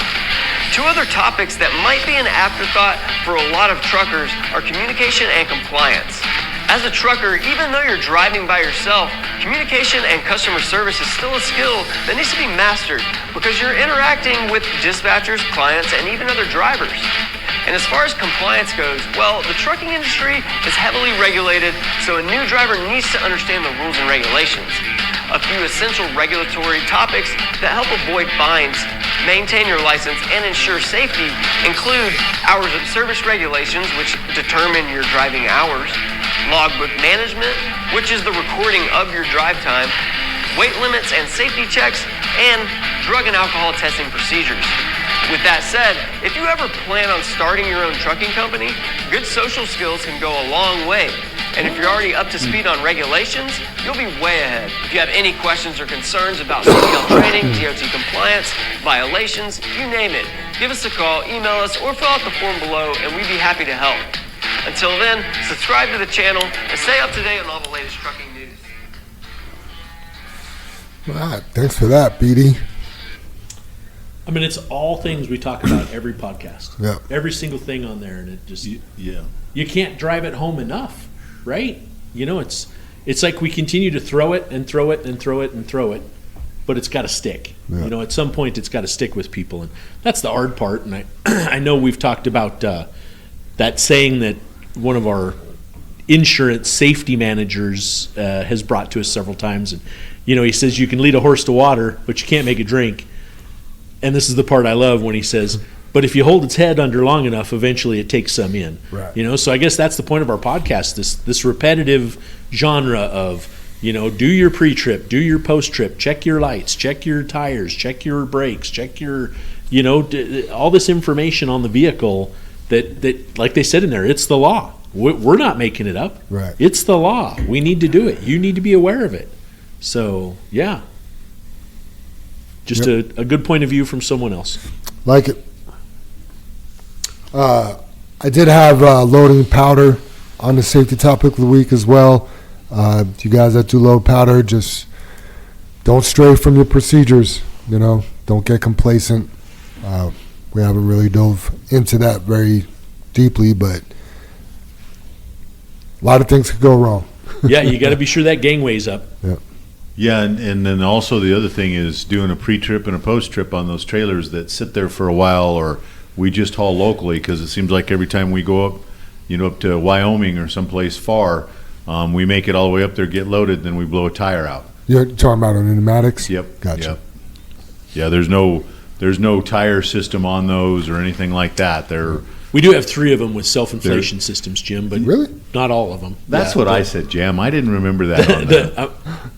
Speaker 6: Two other topics that might be an afterthought for a lot of truckers are communication and compliance. As a trucker, even though you're driving by yourself, communication and customer service is still a skill that needs to be mastered because you're interacting with dispatchers, clients, and even other drivers. And as far as compliance goes, well, the trucking industry is heavily regulated, so a new driver needs to understand the rules and regulations. A few essential regulatory topics that help avoid fines maintain your license, and ensure safety include hours of service regulations, which determine your driving hours, logbook management, which is the recording of your drive time, weight limits and safety checks, and drug and alcohol testing procedures. With that said, if you ever plan on starting your own trucking company, good social skills can go a long way. And if you're already up to speed on regulations, you'll be way ahead. If you have any questions or concerns about CDL training, DOT compliance, violations, you name it, give us a call, email us, or fill out the form below, and we'd be happy to help. Until then, subscribe to the channel and stay up to date on all the latest trucking news.
Speaker 2: All right, thanks for that, BD.
Speaker 3: I mean, it's all things we talk about every podcast.
Speaker 2: Yeah.
Speaker 3: Every single thing on there, and it just
Speaker 4: Yeah.
Speaker 3: you can't drive it home enough, right? You know, it's like we continue to throw it and throw it and throw it and throw it, but it's got to stick.
Speaker 2: Yeah.
Speaker 3: You know, at some point, it's got to stick with people, and that's the hard part. And I know we've talked about that saying that one of our insurance safety managers has brought to us several times, and you know, he says you can lead a horse to water, but you can't make it drink. And this is the part I love when he says, but if you hold its head under long enough, eventually it takes some in.
Speaker 2: Right.
Speaker 3: You know, so I guess that's the point of our podcast, this repetitive genre of, you know, do your pre-trip, do your post-trip, check your lights, check your tires, check your brakes, check your, you know, all this information on the vehicle that, like they said in there, it's the law. We're not making it up.
Speaker 2: Right.
Speaker 3: It's the law. We need to do it. You need to be aware of it. So, yeah. Just a good point of view from someone else.
Speaker 2: Like it. I did have loading powder on the safety topic of the week as well. You guys that do load powder, just don't stray from your procedures. You know, don't get complacent. We haven't really dove into that very deeply, but a lot of things could go wrong.
Speaker 3: Yeah, you got to be sure that gangway's up.
Speaker 2: Yeah.
Speaker 4: Yeah, and then also the other thing is doing a pre-trip and a post-trip on those trailers that sit there for a while, or we just haul locally, because it seems like every time we go up, you know, up to Wyoming or someplace far, we make it all the way up there, get loaded, then we blow a tire out.
Speaker 2: You're talking about on the pneumatics?
Speaker 4: Yep.
Speaker 2: Gotcha.
Speaker 4: Yep. Yeah, there's no tire system on those or anything like that.
Speaker 3: We do have 3 of them with self-inflation systems, Jim, but
Speaker 2: Really?
Speaker 3: not all of them.
Speaker 4: That's
Speaker 3: Yeah,
Speaker 4: what I said, Jam. I didn't remember that on that.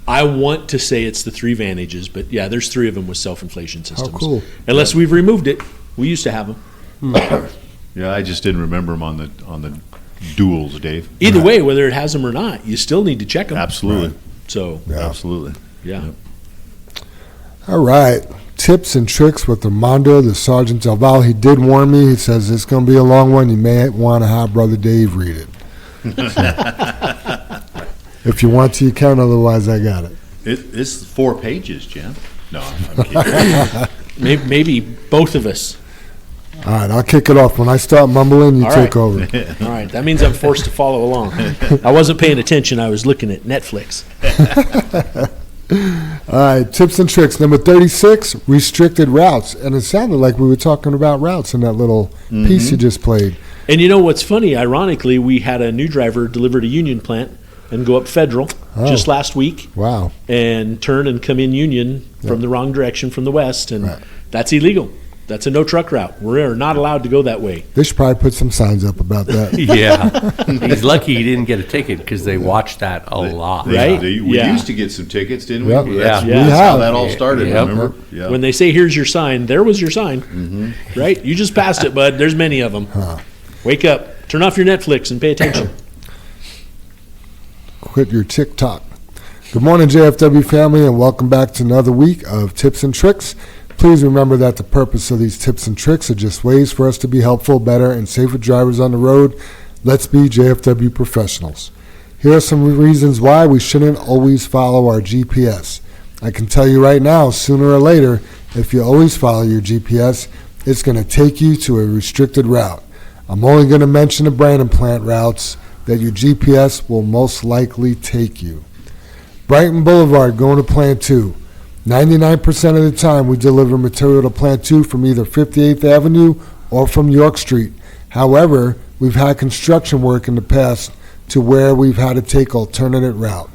Speaker 3: I want to say it's the 3 Vantages, but yeah, there's 3 of them with self-inflation systems.
Speaker 2: cool.
Speaker 3: Unless we've removed it. We used to have them.
Speaker 4: Yeah, I just didn't remember them on the duals, Dave.
Speaker 3: Either way, whether it has them or not, you still need to check them.
Speaker 4: Absolutely.
Speaker 3: So,
Speaker 2: Yeah.
Speaker 4: Absolutely.
Speaker 3: yeah.
Speaker 2: All right. Tips and tricks with Armando, the Sergeant Del Val. He did warn me. He says it's going to be a long one. You may want to have Brother Dave read it. If you want to, you can. Otherwise, I got it.
Speaker 4: It's 4 pages, Jam. No, I'm kidding.
Speaker 3: Maybe both of us.
Speaker 2: All right, I'll kick it off. When I start mumbling, you
Speaker 3: All
Speaker 2: take
Speaker 3: right.
Speaker 2: over.
Speaker 3: All right, that means I'm forced to follow along. I wasn't paying attention. I was looking at Netflix.
Speaker 2: All right, tips and tricks. Number 36, restricted routes. And it sounded like we were talking about routes in that little piece you just played.
Speaker 3: And you know what's funny? Ironically, we had a new driver deliver to Union Plant and go up Federal just last week
Speaker 2: Wow.
Speaker 3: and turn and come in Union from the wrong direction from the west, and
Speaker 2: Right.
Speaker 3: that's illegal. That's a no-truck route. We're not allowed to go that way.
Speaker 2: They should probably put some signs up about that.
Speaker 5: Yeah. He's lucky he didn't get a ticket because they watched that a lot.
Speaker 3: Right?
Speaker 4: We
Speaker 3: Yeah.
Speaker 4: used to get some tickets, didn't we?
Speaker 2: Yep.
Speaker 4: That's,
Speaker 3: Yeah.
Speaker 4: that's
Speaker 2: We
Speaker 4: how
Speaker 2: have.
Speaker 4: that all started,
Speaker 5: Yep.
Speaker 4: remember? Yeah.
Speaker 3: When they say, here's your sign, there was your sign, right? You just passed it, bud. There's many of them. Wake up. Turn off your Netflix and pay attention.
Speaker 2: Quit your TikTok. Good morning, JFW family, and welcome back to another week of Tips and Tricks. Please remember that the purpose of these tips and tricks are just ways for us to be helpful, better, and safer drivers on the road. Let's be JFW professionals. Here are some reasons why we shouldn't always follow our GPS. I can tell you right now, sooner or later, if you always follow your GPS, it's going to take you to a restricted route. I'm only going to mention the Brandon plant routes that your GPS will most likely take you. Brighton Boulevard going to Plant 2. 99% of the time we deliver material to Plant 2 from either 58th Avenue or from York Street. However, we've had construction work in the past to where we've had to take alternate route.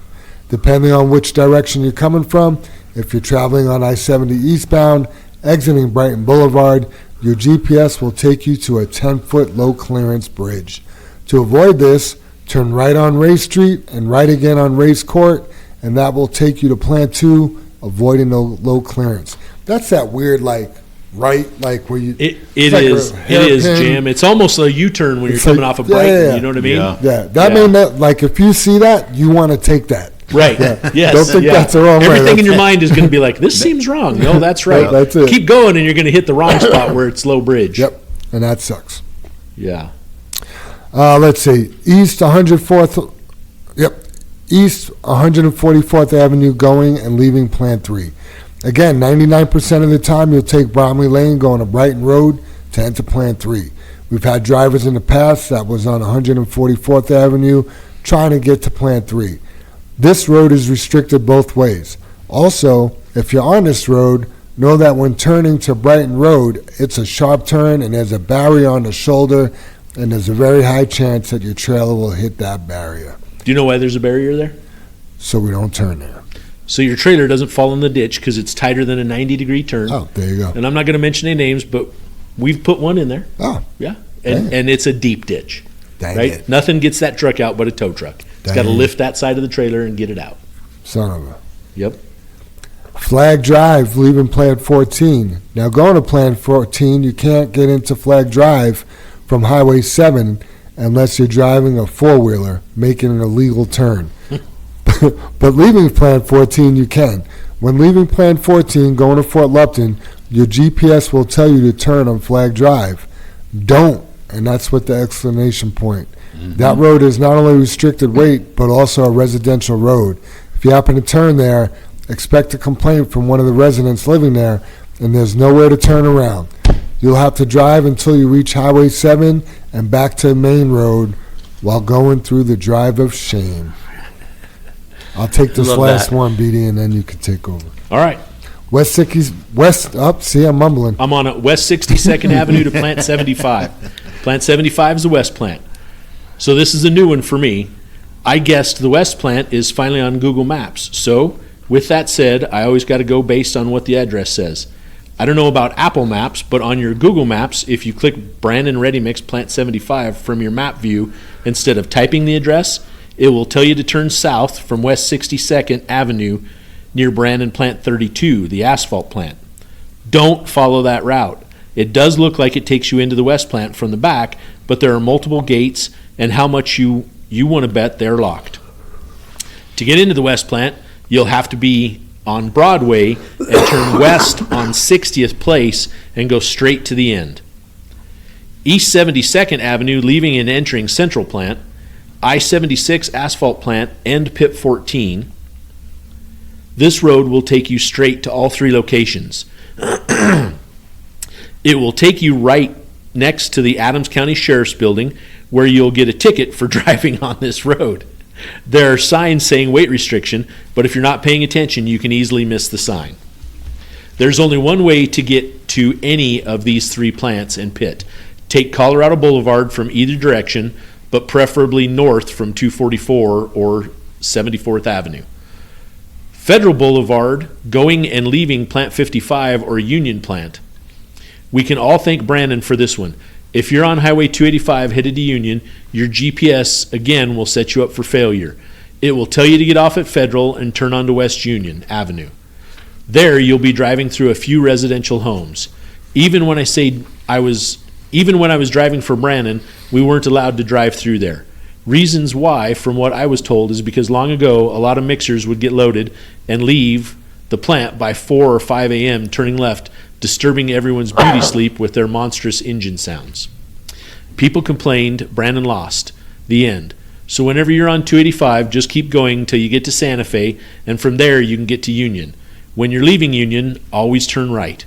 Speaker 2: Depending on which direction you're coming from, if you're traveling on I-70 eastbound Exiting Brighton Boulevard, your GPS will take you to a 10-foot low-clearance bridge. To avoid this, turn right on Race Street and right again on Race Court, and that will take you to Plant 2, avoiding the low clearance. That's that weird, right, where you...
Speaker 3: It is, Jim. It's almost a U-turn when you're coming off of Brighton, you know what I mean?
Speaker 2: Yeah, that may not, if you see that, you want to take that.
Speaker 3: Right. Yes.
Speaker 2: Don't think that's the wrong way.
Speaker 3: Everything in your mind is going to be like, this seems wrong. No, that's right.
Speaker 2: That's it.
Speaker 3: Keep going, and you're going to hit the wrong spot where it's low bridge.
Speaker 2: Yep, and that sucks.
Speaker 3: Yeah.
Speaker 2: Let's see. East 144th Avenue going and leaving Plant 3. Again, 99% of the time you'll take Bromley Lane going to Brighton Road to enter Plant 3. We've had drivers in the past that was on 144th Avenue trying to get to Plant 3. This road is restricted both ways. Also, if you're on this road, know that when turning to Brighton Road, it's a sharp turn and there's a barrier on the shoulder, and there's a very high chance that your trailer will hit that barrier.
Speaker 3: Do you know why there's a barrier there?
Speaker 2: So we don't turn there.
Speaker 3: So your trailer doesn't fall in the ditch because it's tighter than a 90-degree turn.
Speaker 2: Oh, there you go.
Speaker 3: And I'm not going to mention any names, but we've put one in there.
Speaker 2: Oh.
Speaker 3: Yeah. And it's a deep ditch.
Speaker 2: Dang
Speaker 3: right?
Speaker 2: it.
Speaker 3: Nothing gets that truck out but a tow truck. It's got to lift that side of the trailer and get it out.
Speaker 2: Son of a...
Speaker 3: Yep.
Speaker 2: Flag Drive, leaving Plant 14. Now, going to Plant 14, you can't get into Flag Drive from Highway 7 unless you're driving a four-wheeler, making an illegal turn. But leaving Plant 14, you can. When leaving Plant 14, going to Fort Lupton, your GPS will tell you to turn on Flag Drive. Don't, and that's what the exclamation point. Mm-hmm. That road is not only restricted weight, but also a residential road. If you happen to turn there, expect a complaint from one of the residents living there, and there's nowhere to turn around. You'll have to drive until you reach Highway 7 and back to Main Road while going through the drive of shame. I'll take this last one, BD, and then you can take over.
Speaker 3: All right.
Speaker 2: See, I'm mumbling.
Speaker 3: I'm on West 62nd Avenue to Plant 75. Plant 75 is the West Plant. So this is a new one for me. I guessed the West Plant is finally on Google Maps. So with that said, I always got to go based on what the address says. I don't know about Apple Maps, but on your Google Maps, if you click Brandon Ready Mix Plant 75 from your map view, instead of typing the address, it will tell you to turn south from West 62nd Avenue near Brandon Plant 32, the asphalt plant. Don't follow that route. It does look like it takes you into the West Plant from the back, but there are multiple gates, and how much you want to bet they're locked. To get into the West Plant, you'll have to be on Broadway and turn west on 60th Place and go straight to the end. East 72nd Avenue, leaving and entering Central Plant. I-76 asphalt plant, end pit 14. This road will take you straight to all three locations. It will take you right next to the Adams County Sheriff's Building, where you'll get a ticket for driving on this road. There are signs saying weight restriction, but if you're not paying attention, you can easily miss the sign. There's only one way to get to any of these three plants and pit. Take Colorado Boulevard from either direction, but preferably north from 244 or 74th Avenue. Federal Boulevard, going and leaving Plant 55 or Union Plant. We can all thank Brandon for this one. If you're on Highway 285 headed to Union, your GPS, again, will set you up for failure. It will tell you to get off at Federal and turn onto West Union Avenue. There, you'll be driving through a few residential homes. Even when I was driving for Brandon, we weren't allowed to drive through there. Reasons why, from what I was told, is because long ago, a lot of mixers would get loaded and leave the plant by 4 or 5 a.m., turning left, disturbing everyone's beauty sleep with their monstrous engine sounds. People complained, Brandon lost. The end. So whenever you're on 285, just keep going till you get to Santa Fe, and from there you can get to Union. When you're leaving Union, always turn right.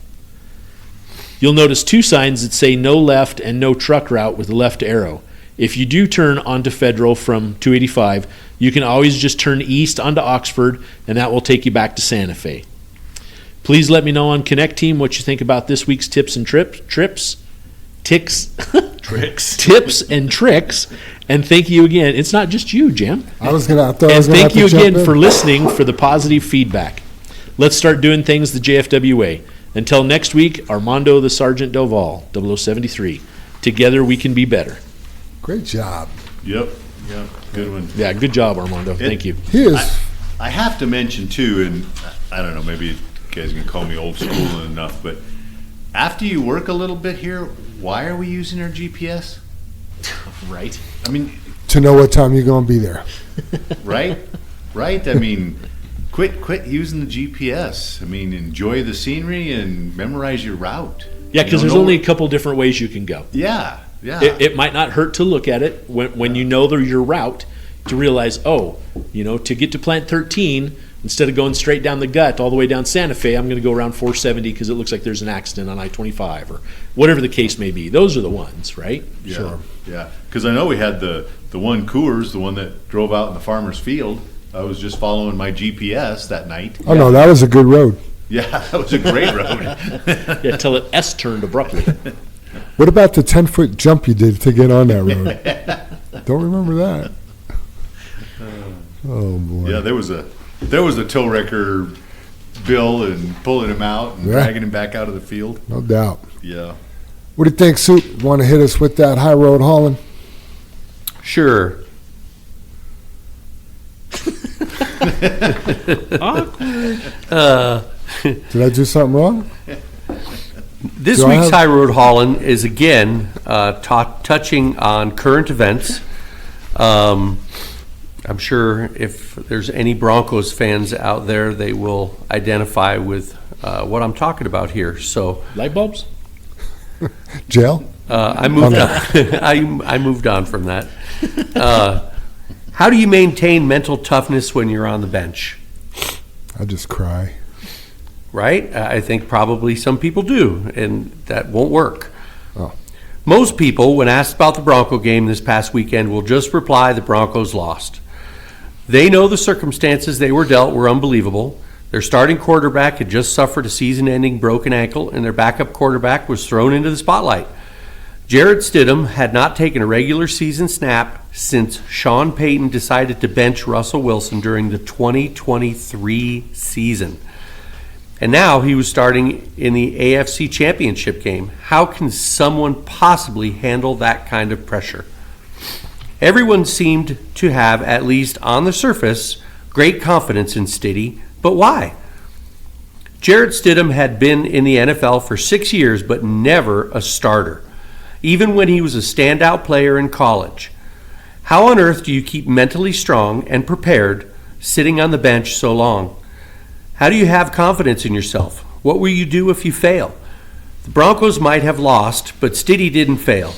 Speaker 3: You'll notice two signs that say no left and no truck route with a left arrow. If you do turn onto Federal from 285, you can always just turn east onto Oxford, and that will take you back to Santa Fe. Please let me know on Connect Team what you think about this week's tips and tricks, and tricks. And thank you again. It's not just you, Jim. Thank you again for listening, for the positive feedback. Let's start doing things the JFW way. Until next week, Armando the Sergeant Doval, 0073. Together we can be better.
Speaker 2: Great job.
Speaker 4: Yep. Good one.
Speaker 3: Yeah, good job, Armando. Thank you.
Speaker 2: He is.
Speaker 4: I have to mention too, and I don't know, maybe you guys can call me old school enough, but after you work a little bit here, why are we using our GPS?
Speaker 3: Right.
Speaker 4: I mean,
Speaker 2: To know what time you're going to be there.
Speaker 4: right? Right? I mean, quit using the GPS. I mean, enjoy the scenery and memorize your route.
Speaker 3: Yeah, because there's only a couple different ways you can go.
Speaker 4: Yeah.
Speaker 3: It might not hurt to look at it when you know your route, to realize, to get to plant 13, instead of going straight down the gut all the way down Santa Fe, I'm going to go around 470 because it looks like there's an accident on I-25 or whatever the case may be. Those are the ones, right?
Speaker 4: Yeah.
Speaker 2: Sure.
Speaker 4: Yeah. Because I know we had the one Coors, the one that drove out in the farmer's field. I was just following my GPS that night.
Speaker 2: Oh, no, that was a good road.
Speaker 4: Yeah, that was a great road.
Speaker 3: Yeah, till it S-turned abruptly.
Speaker 2: What about the 10-foot jump you did to get on that road? Don't remember that. Oh, boy.
Speaker 4: Yeah, there was a tow wrecker bill and pulling him out and
Speaker 2: Yeah.
Speaker 4: dragging him back out of the field.
Speaker 2: No doubt.
Speaker 4: Yeah.
Speaker 2: What do you think, Soup? Want to hit us with that high road hauling?
Speaker 5: Sure.
Speaker 3: Awkward.
Speaker 2: Did I do something wrong?
Speaker 5: This
Speaker 2: Do I
Speaker 5: week's
Speaker 2: have-
Speaker 5: High Road Hauling is again touching on current events. I'm sure if there's any Broncos fans out there, they will identify with what I'm talking about here. So
Speaker 3: Light bulbs?
Speaker 2: Jail?
Speaker 5: I moved on. I moved on from that. How do you maintain mental toughness when you're on the bench?
Speaker 2: I just cry.
Speaker 5: Right? I think probably some people do, and that won't work.
Speaker 2: Oh.
Speaker 5: Most people, when asked about the Bronco game this past weekend, will just reply the Broncos lost. They know the circumstances they were dealt were unbelievable. Their starting quarterback had just suffered a season-ending broken ankle, and their backup quarterback was thrown into the spotlight. Jarrett Stidham had not taken a regular season snap since Sean Payton decided to bench Russell Wilson during the 2023 season. And now he was starting in the AFC Championship game. How can someone possibly handle that kind of pressure? Everyone seemed to have, at least on the surface, great confidence in Stiddy, but why? Jarrett Stidham had been in the NFL for 6 years, but never a starter, even when he was a standout player in college. How on earth do you keep mentally strong and prepared sitting on the bench so long? How do you have confidence in yourself? What will you do if you fail? The Broncos might have lost, but Stiddy didn't fail.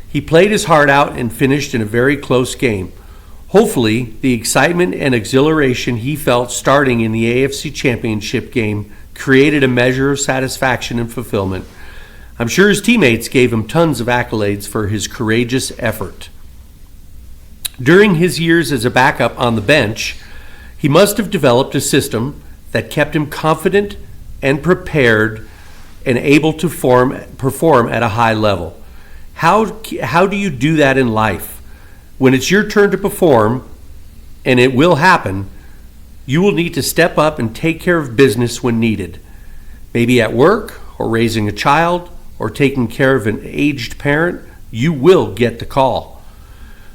Speaker 5: He played his heart out and finished in a very close game. Hopefully, the excitement and exhilaration he felt starting in the AFC Championship game created a measure of satisfaction and fulfillment. I'm sure his teammates gave him tons of accolades for his courageous effort. During his years as a backup on the bench, he must have developed a system that kept him confident and prepared and able to perform at a high level. How do you do that in life? When it's your turn to perform, and it will happen, you will need to step up and take care of business when needed. Maybe at work, or raising a child, or taking care of an aged parent, you will get the call.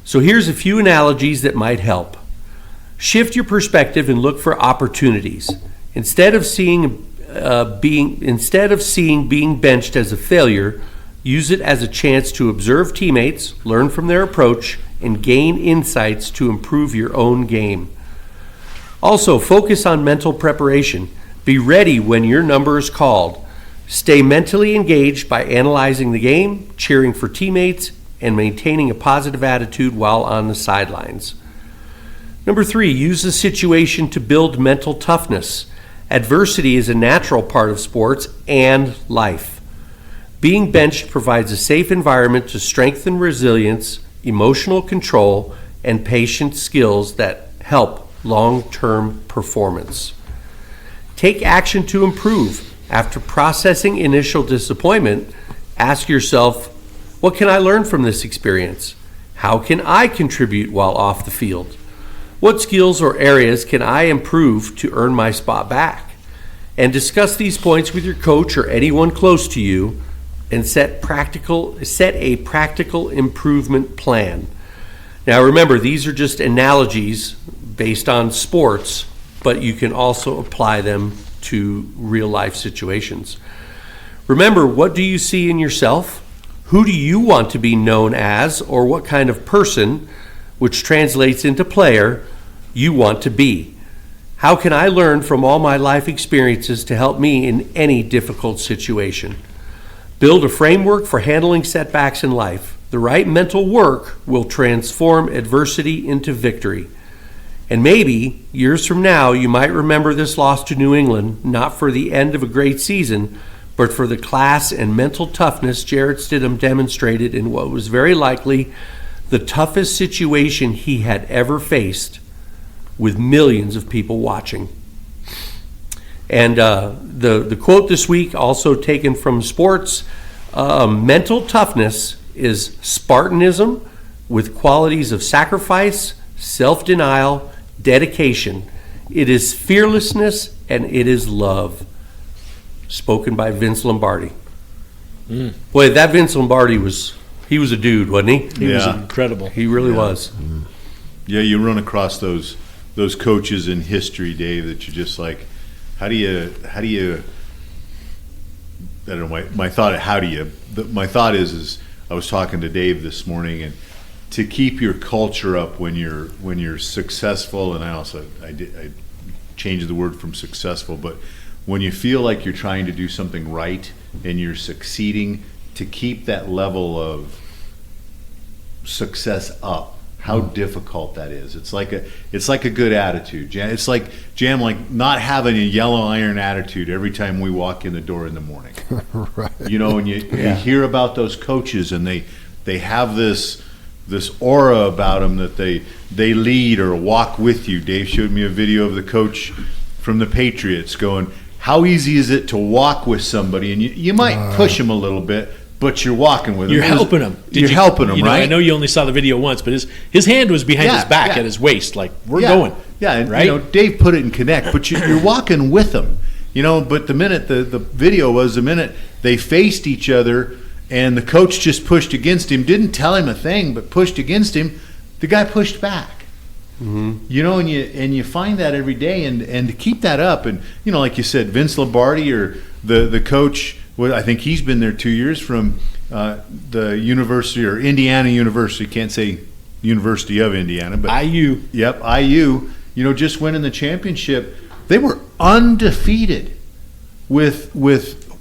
Speaker 5: So here's a few analogies that might help. Shift your perspective and look for opportunities. Instead of seeing being benched as a failure, use it as a chance to observe teammates, learn from their approach, and gain insights to improve your own game. Also, focus on mental preparation. Be ready when your number is called. Stay mentally engaged by analyzing the game, cheering for teammates, and maintaining a positive attitude while on the sidelines. Number 3, use the situation to build mental toughness. Adversity is a natural part of sports and life. Being benched provides a safe environment to strengthen resilience, emotional control, and patient skills that help long-term performance. Take action to improve. After processing initial disappointment, ask yourself, what can I learn from this experience? How can I contribute while off the field? What skills or areas can I improve to earn my spot back? And discuss these points with your coach or anyone close to you, and set a practical improvement plan. Now remember, these are just analogies based on sports, but you can also apply them to real life situations. Remember, what do you see in yourself? Who do you want to be known as, or what kind of person, which translates into player, you want to be? How can I learn from all my life experiences to help me in any difficult situation? Build a framework for handling setbacks in life. The right mental work will transform adversity into victory. And maybe, years from now, you might remember this loss to New England, not for the end of a great season, but for the class and mental toughness Jarrett Stidham demonstrated in what was very likely the toughest situation he had ever faced, with millions of people watching. And the quote this week, also taken from sports, mental toughness is Spartanism with qualities of sacrifice, self-denial, dedication. It is fearlessness, and it is love. Spoken by Vince Lombardi. Boy, that Vince Lombardi he was a dude, wasn't he?
Speaker 3: He was incredible.
Speaker 5: He really was.
Speaker 4: Yeah, you run across those coaches in history, Dave, that you're just like, how do you I don't know, my thought is I was talking to Dave this morning, and to keep your culture up when you're successful, and I changed the word from successful, but when you feel like you're trying to do something right and you're succeeding, to keep that level of success up, how difficult that is. It's like a good attitude. It's like not having a yellow iron attitude every time we walk in the door in the morning.
Speaker 2: Right.
Speaker 4: You know, and you hear about those coaches, and they have this aura about them that they lead or walk with you. Dave showed me a video of the coach from the Patriots going, how easy is it to walk with somebody? And you might push them a little bit, but you're walking with them.
Speaker 3: You're helping them.
Speaker 4: You're helping them, right?
Speaker 3: I know you only saw the video once, but his hand was behind his back at his waist, like, we're going.
Speaker 4: Yeah, and
Speaker 3: right?
Speaker 4: Dave put it in connect, but you're walking with them. But the minute the video was, the minute they faced each other and the coach just pushed against him, didn't tell him a thing, but pushed against him, the guy pushed back. Mm-hmm. And you find that every day, and to keep that up, and like you said, Vince Lombardi, or the coach, well, I think he's been there 2 years, from the university, or Indiana University, can't say University of Indiana, but
Speaker 3: IU.
Speaker 4: Yep, IU. Just winning the championship. They were undefeated with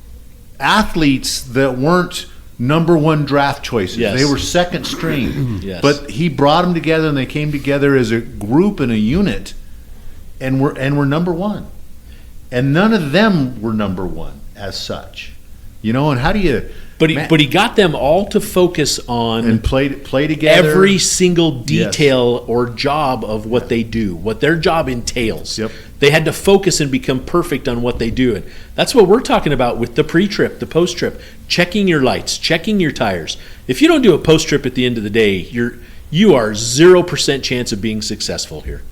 Speaker 4: athletes that weren't number one draft choices.
Speaker 3: Yes.
Speaker 4: They were second string.
Speaker 3: Yes.
Speaker 4: But he brought them together, and they came together as a group and a unit, and were number one. And none of them were number one as such. And how do you?
Speaker 3: But he got them all to focus on
Speaker 4: and play together.
Speaker 3: Every single detail or job of what they do, what their job entails.
Speaker 4: Yep.
Speaker 3: They had to focus and become perfect on what they do. And that's what we're talking about with the pre-trip, the post-trip, checking your lights, checking your tires. If you don't do a post-trip at the end of the day, you are 0% chance of being successful here.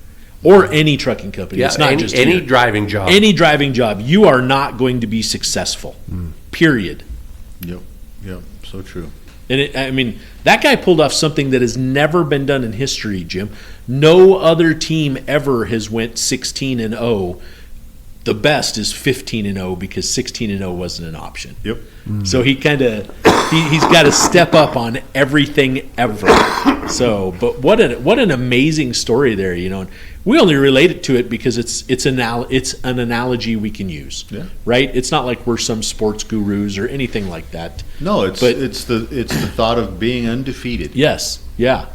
Speaker 3: Or any trucking company.
Speaker 5: Yeah,
Speaker 3: it's not just
Speaker 5: any
Speaker 3: here.
Speaker 5: driving job.
Speaker 3: Any driving job. You are not going to be successful. Period.
Speaker 4: Yep, so true.
Speaker 3: And that guy pulled off something that has never been done in history, Jim. No other team ever has went 16-0. The best is 15-0, because 16-0 wasn't an option.
Speaker 4: Yep.
Speaker 3: So he's got to step up on everything ever. So, but what an amazing story there, And we only relate to it because it's an analogy we can use, right? It's not like we're some sports gurus or anything like that.
Speaker 4: No, it's the thought of being undefeated.
Speaker 3: Yes, yeah.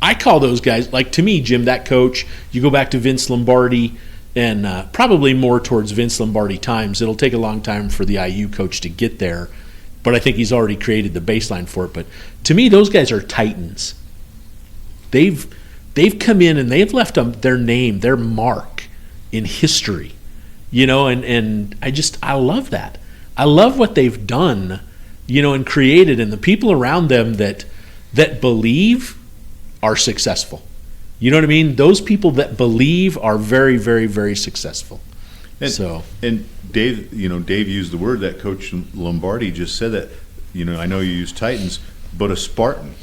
Speaker 3: I call those guys, like, to me, Jim, that coach. You go back to Vince Lombardi, and probably more towards Vince Lombardi times. It'll take a long time for the IU coach to get there, but I think he's already created the baseline for it. But to me, those guys are titans. They've come in and they've left their name, their mark in history, and I love that. I love what they've done, and created, and the people around them that believe are successful. You know what I mean? Those people that believe are very, very, very successful.
Speaker 4: And Dave, Dave used the word that Coach Lombardi just said that. I know you use Titans, but a Spartan.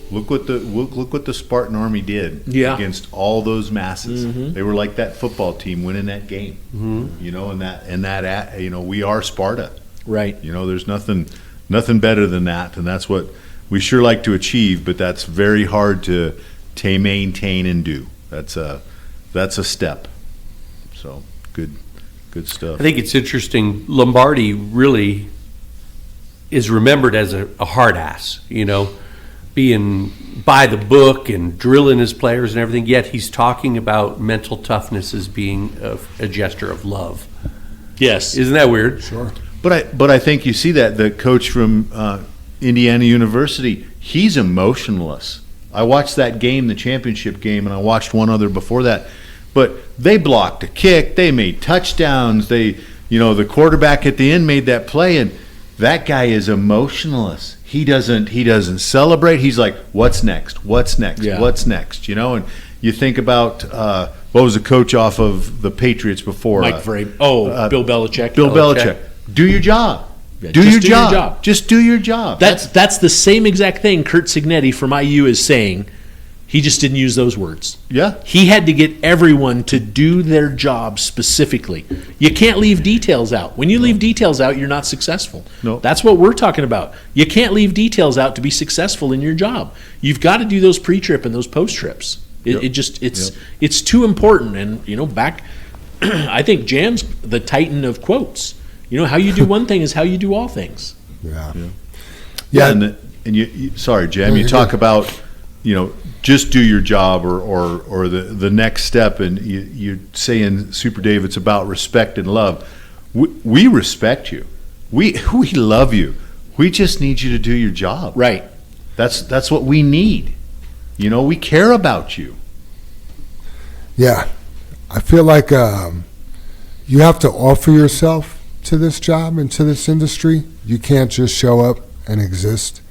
Speaker 4: Look what the Spartan Army did against all those masses. Mm-hmm. They were like that football team winning that game. Mm-hmm. We are Sparta.
Speaker 3: Right.
Speaker 4: There's nothing better than that, and that's what we sure like to achieve. But that's very hard to maintain and do. That's a step. So good stuff.
Speaker 5: I think it's interesting. Lombardi really is remembered as a hard ass, being by the book and drilling his players and everything, yet he's talking about mental toughness as being a gesture of love.
Speaker 3: Yes.
Speaker 5: Isn't that weird?
Speaker 2: Sure.
Speaker 4: But I think you see that the coach from Indiana University, he's emotionless. I watched that game, the championship game, and I watched one other before that. But they blocked a kick, they made touchdowns, the quarterback at the end made that play, and that guy is emotionless. He doesn't celebrate. He's like, what's next? What's next?
Speaker 5: Yeah.
Speaker 4: What's next? And you think about what was the coach off of the Patriots before?
Speaker 3: Mike Vrabel. Bill Belichick.
Speaker 4: Bill Belichick. Do your job.
Speaker 3: Yeah,
Speaker 4: do your job. Just do your job.
Speaker 3: That's the same exact thing Kurt Signetti from IU is saying. He just didn't use those words.
Speaker 4: Yeah.
Speaker 3: He had to get everyone to do their job specifically. You can't leave details out. When you leave details out, you're not successful.
Speaker 4: No.
Speaker 3: That's what we're talking about. You can't leave details out to be successful in your job. You've got to do those pre-trip and those post-trips. It's too important. And back, I think Jam's the titan of quotes. How you do one thing is how you do all things.
Speaker 4: Yeah. And you sorry, Jam. You talk about just do your job or the next step, and you say in Super Dave it's about respect and love. We respect you. We love you. We just need you to do your job.
Speaker 3: Right.
Speaker 4: That's what we need. We care about you.
Speaker 2: Yeah. I feel like you have to offer yourself to this job and to this industry. You can't just show up and exist,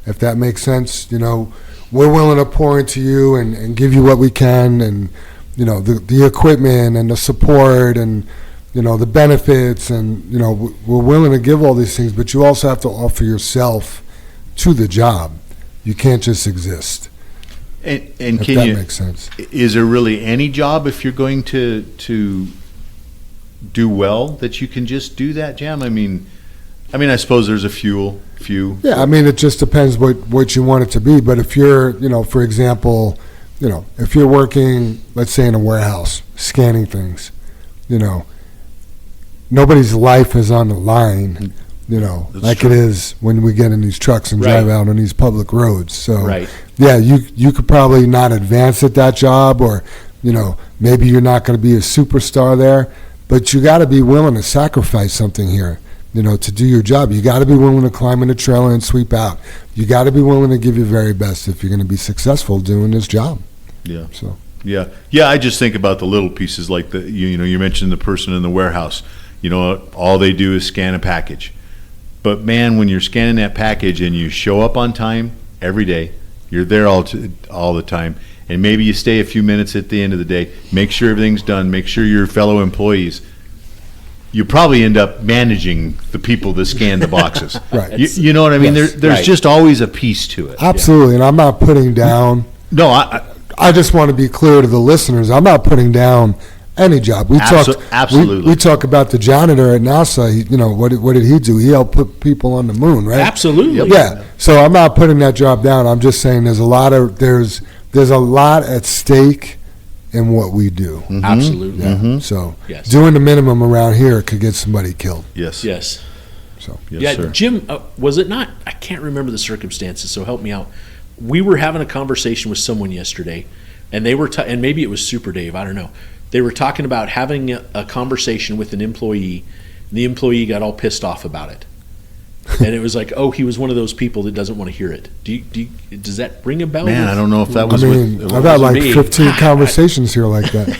Speaker 2: if that makes sense. We're willing to pour into you and give you what we can, and the equipment and the support and the benefits, and we're willing to give all these things, but you also have to offer yourself to the job. You can't just exist.
Speaker 4: And
Speaker 2: if
Speaker 4: can
Speaker 2: that
Speaker 4: you,
Speaker 2: makes sense.
Speaker 4: Is there really any job, if you're going to do well, that you can just do that, Jam? I mean, I suppose there's a few.
Speaker 2: Yeah, it just depends what you want it to be. But if you're, for example, if you're working, let's say in a warehouse, scanning things, nobody's life is on the line, like
Speaker 4: true.
Speaker 2: it is when we get in these trucks and drive out on these public roads. So,
Speaker 3: Right.
Speaker 2: yeah, you could probably not advance at that job, or, maybe you're not going to be a superstar there, but you got to be willing to sacrifice something here. To do your job. You got to be willing to climb in a trailer and sweep out. You got to be willing to give your very best if you're going to be successful doing this job.
Speaker 4: Yeah.
Speaker 2: So.
Speaker 4: Yeah. I just think about the little pieces, like you mentioned the person in the warehouse. All they do is scan a package. But man, when you're scanning that package and you show up on time every day, you're there all the time, and maybe you stay a few minutes at the end of the day, make sure everything's done, make sure your fellow employees. You probably end up managing the people that scan the boxes.
Speaker 2: Right.
Speaker 4: You know what I mean?
Speaker 2: Yes.
Speaker 4: There's just always a piece to it.
Speaker 2: Absolutely, and I'm not putting down.
Speaker 4: No,
Speaker 2: I just want to be clear to the listeners. I'm not putting down any job.
Speaker 4: Absolutely.
Speaker 2: We talk about the janitor at NASA. What did he do? He helped put people on the moon, right?
Speaker 3: Absolutely.
Speaker 2: Yeah. So I'm not putting that job down. I'm just saying there's a lot at stake in what we do.
Speaker 4: Mm-hmm.
Speaker 3: Absolutely.
Speaker 2: Yeah.
Speaker 4: Mm-hmm.
Speaker 2: So
Speaker 3: Yes.
Speaker 2: doing the minimum around here could get somebody killed.
Speaker 4: Yes.
Speaker 3: Yes.
Speaker 2: So
Speaker 4: Yes, sir.
Speaker 3: Jim, was it not? I can't remember the circumstances, so help me out. We were having a conversation with someone yesterday, and they were, and maybe it was Super Dave, I don't know. They were talking about having a conversation with an employee, and the employee got all pissed off about it. And it was like, he was one of those people that doesn't want to hear it. Does that ring a bell?
Speaker 4: Man, I don't know if that was
Speaker 2: I've had like 15 conversations here like that.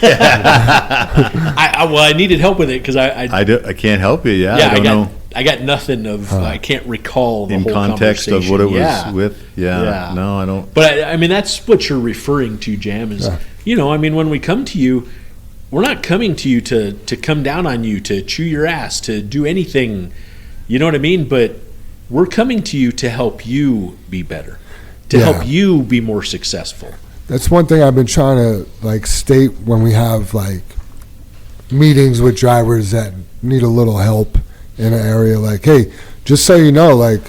Speaker 3: I needed help with it because
Speaker 4: I can't help you. Yeah, I don't know.
Speaker 3: I got nothing of. I can't recall the
Speaker 4: In
Speaker 3: whole
Speaker 4: context of
Speaker 3: conversation.
Speaker 4: what it was with. Yeah. No, I don't.
Speaker 3: But I mean, that's what you're referring to, Jam. Is when we come to you, we're not coming to you to come down on you, to chew your ass, to do anything. You know what I mean? But we're coming to you to help you be better, to help you be more successful.
Speaker 2: That's one thing I've been trying to like state when we have like meetings with drivers that need a little help in an area. Like, hey, just so you know, like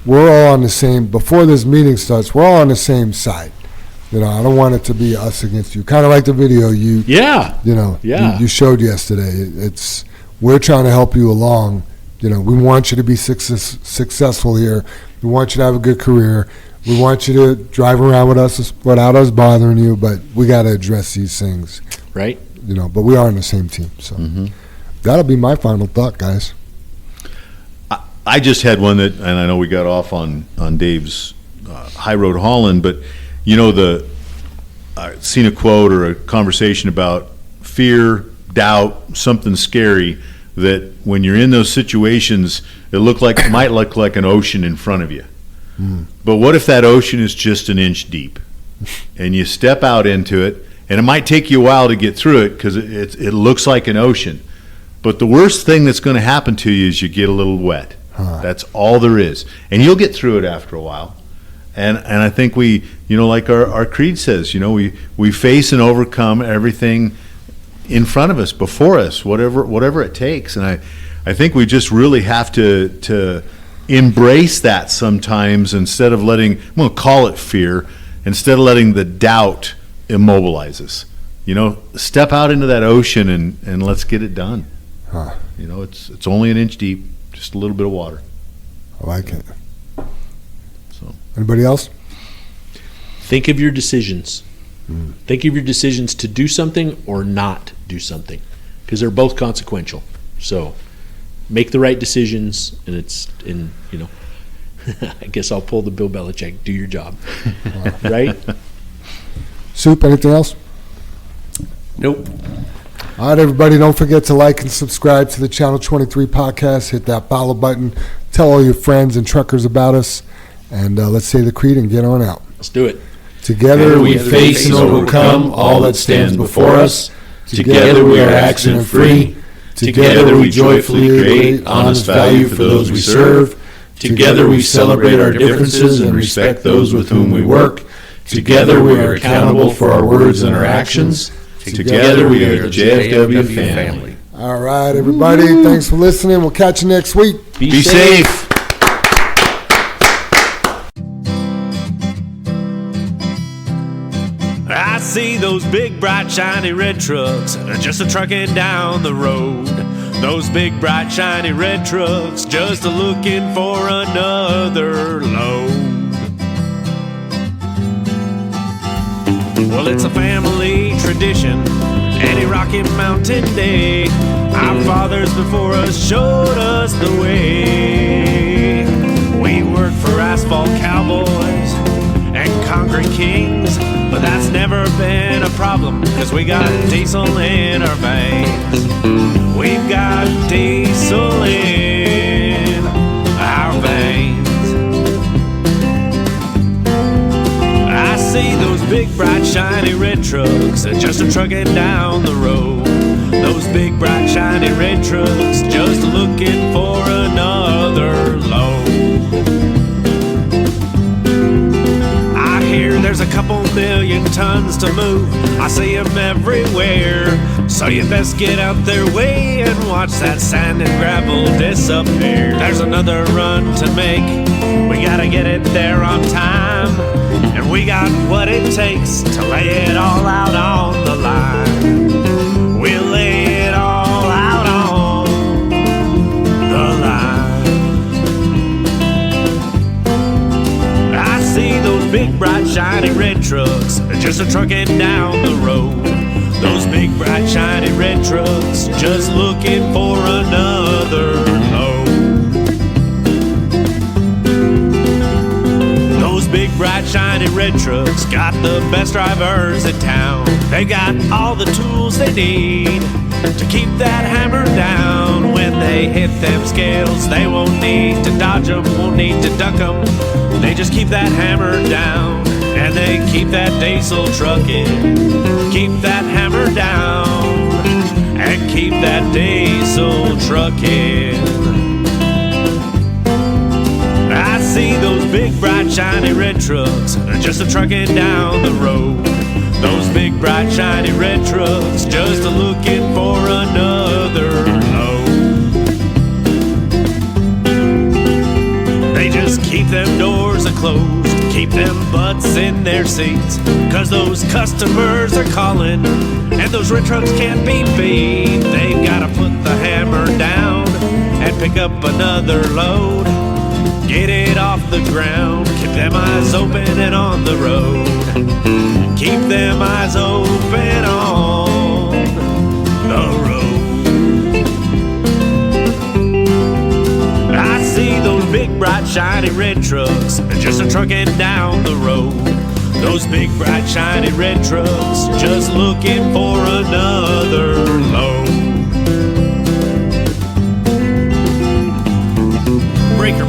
Speaker 2: we're all on the same. Before this meeting starts, we're all on the same side. You know, I don't want it to be us against you. Kind of like the video you showed yesterday. We're trying to help you along. You know, we want you to be successful here. We want you to have a good career. We want you to drive around with us without us bothering you, but we got to address these things.
Speaker 3: Right.
Speaker 2: You know, but we are on the same team. So that'll be my final thought, guys.
Speaker 4: I just had one that, and I know we got off on Dave's High Road Holland, but you know, I've seen a quote or a conversation about fear, doubt, something scary, that when you're in those situations, it might look like an ocean in front of you. But what if that ocean is just an inch deep, and you step out into it, and it might take you a while to get through it because it looks like an ocean. But the worst thing that's going to happen to you is you get a little wet. That's all there is, and you'll get through it after a while. And I think we, you know, like our creed says, you know, we face and overcome everything in front of us, before us, whatever it takes. And I think we just really have to embrace that sometimes, instead of letting, I'm going to call it fear, instead of letting the doubt immobilize us. You know, step out into that ocean and let's get it done. You know, it's only an inch deep, just a little bit of water.
Speaker 2: I like it.
Speaker 4: So,
Speaker 2: anybody else?
Speaker 3: Think of your decisions. Think of your decisions to do something or not do something, because they're both consequential. So make the right decisions, and you know, I guess I'll pull the Bill Belichick, do your job. Right?
Speaker 2: Soup, anything else?
Speaker 5: Nope.
Speaker 2: All right, everybody, don't forget to like and subscribe to the Channel 23 podcast. Hit that follow button. Tell all your friends and truckers about us. And let's say the creed and get on out.
Speaker 3: Let's do it.
Speaker 2: Together
Speaker 4: we face and overcome all that stands before us. Together we are accident free. Together we joyfully create honest value for those we serve. Together we celebrate our differences and respect those with whom we work. Together we are accountable for our words and our actions. Together we are the JFW family.
Speaker 2: All right, everybody, thanks for listening. We'll catch you next week.
Speaker 4: Be safe.
Speaker 1: I see those big, bright, shiny red trucks just a-trucking down the road. Those big, bright, shiny red trucks just a-looking for another load. Well, it's a family tradition, any Rocky Mountain day. Our fathers before us showed us the way. We work for asphalt cowboys and concrete kings, but that's never been a problem, cause we got diesel in our veins. We've got diesel in our veins. I see those big, bright, shiny red trucks just a-trucking down the road. Those big, bright, shiny red trucks just looking for another load. I hear there's a couple million tons to move. I see them everywhere. So you best get out their way and watch that sand and gravel disappear. There's another run to make. We gotta get it there on time. And we got what it takes to lay it all out on the line. We'll lay it all out on the line. I see those big, bright, shiny red trucks just a-trucking down the road. Those big, bright, shiny red trucks just looking for another load. Those big, bright, shiny red trucks got the best drivers in town. They got all the tools they need to keep that hammer down. When they hit them scales, they won't need to dodge them, won't need to duck them. They just keep that hammer down, and they keep that diesel trucking. Keep that hammer down, and keep that diesel trucking. I see those big, bright, shiny red trucks just a-trucking down the road. Those big, bright, shiny red trucks just a-looking for another load. They just keep them doors a-closed, keep them butts in their seats, 'cause those customers are calling, and those red trucks can't be beat. They've gotta put the hammer down and pick up another load. Get it off the ground, keep them eyes open and on the road. Keep them eyes open on the road. I see those big, bright, shiny red trucks just a-trucking down the road. Those big, bright, shiny red trucks just looking for another load.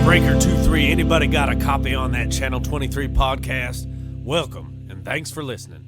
Speaker 1: Breaker 23, anybody got a copy on that Channel 23 podcast? Welcome, and thanks for listening.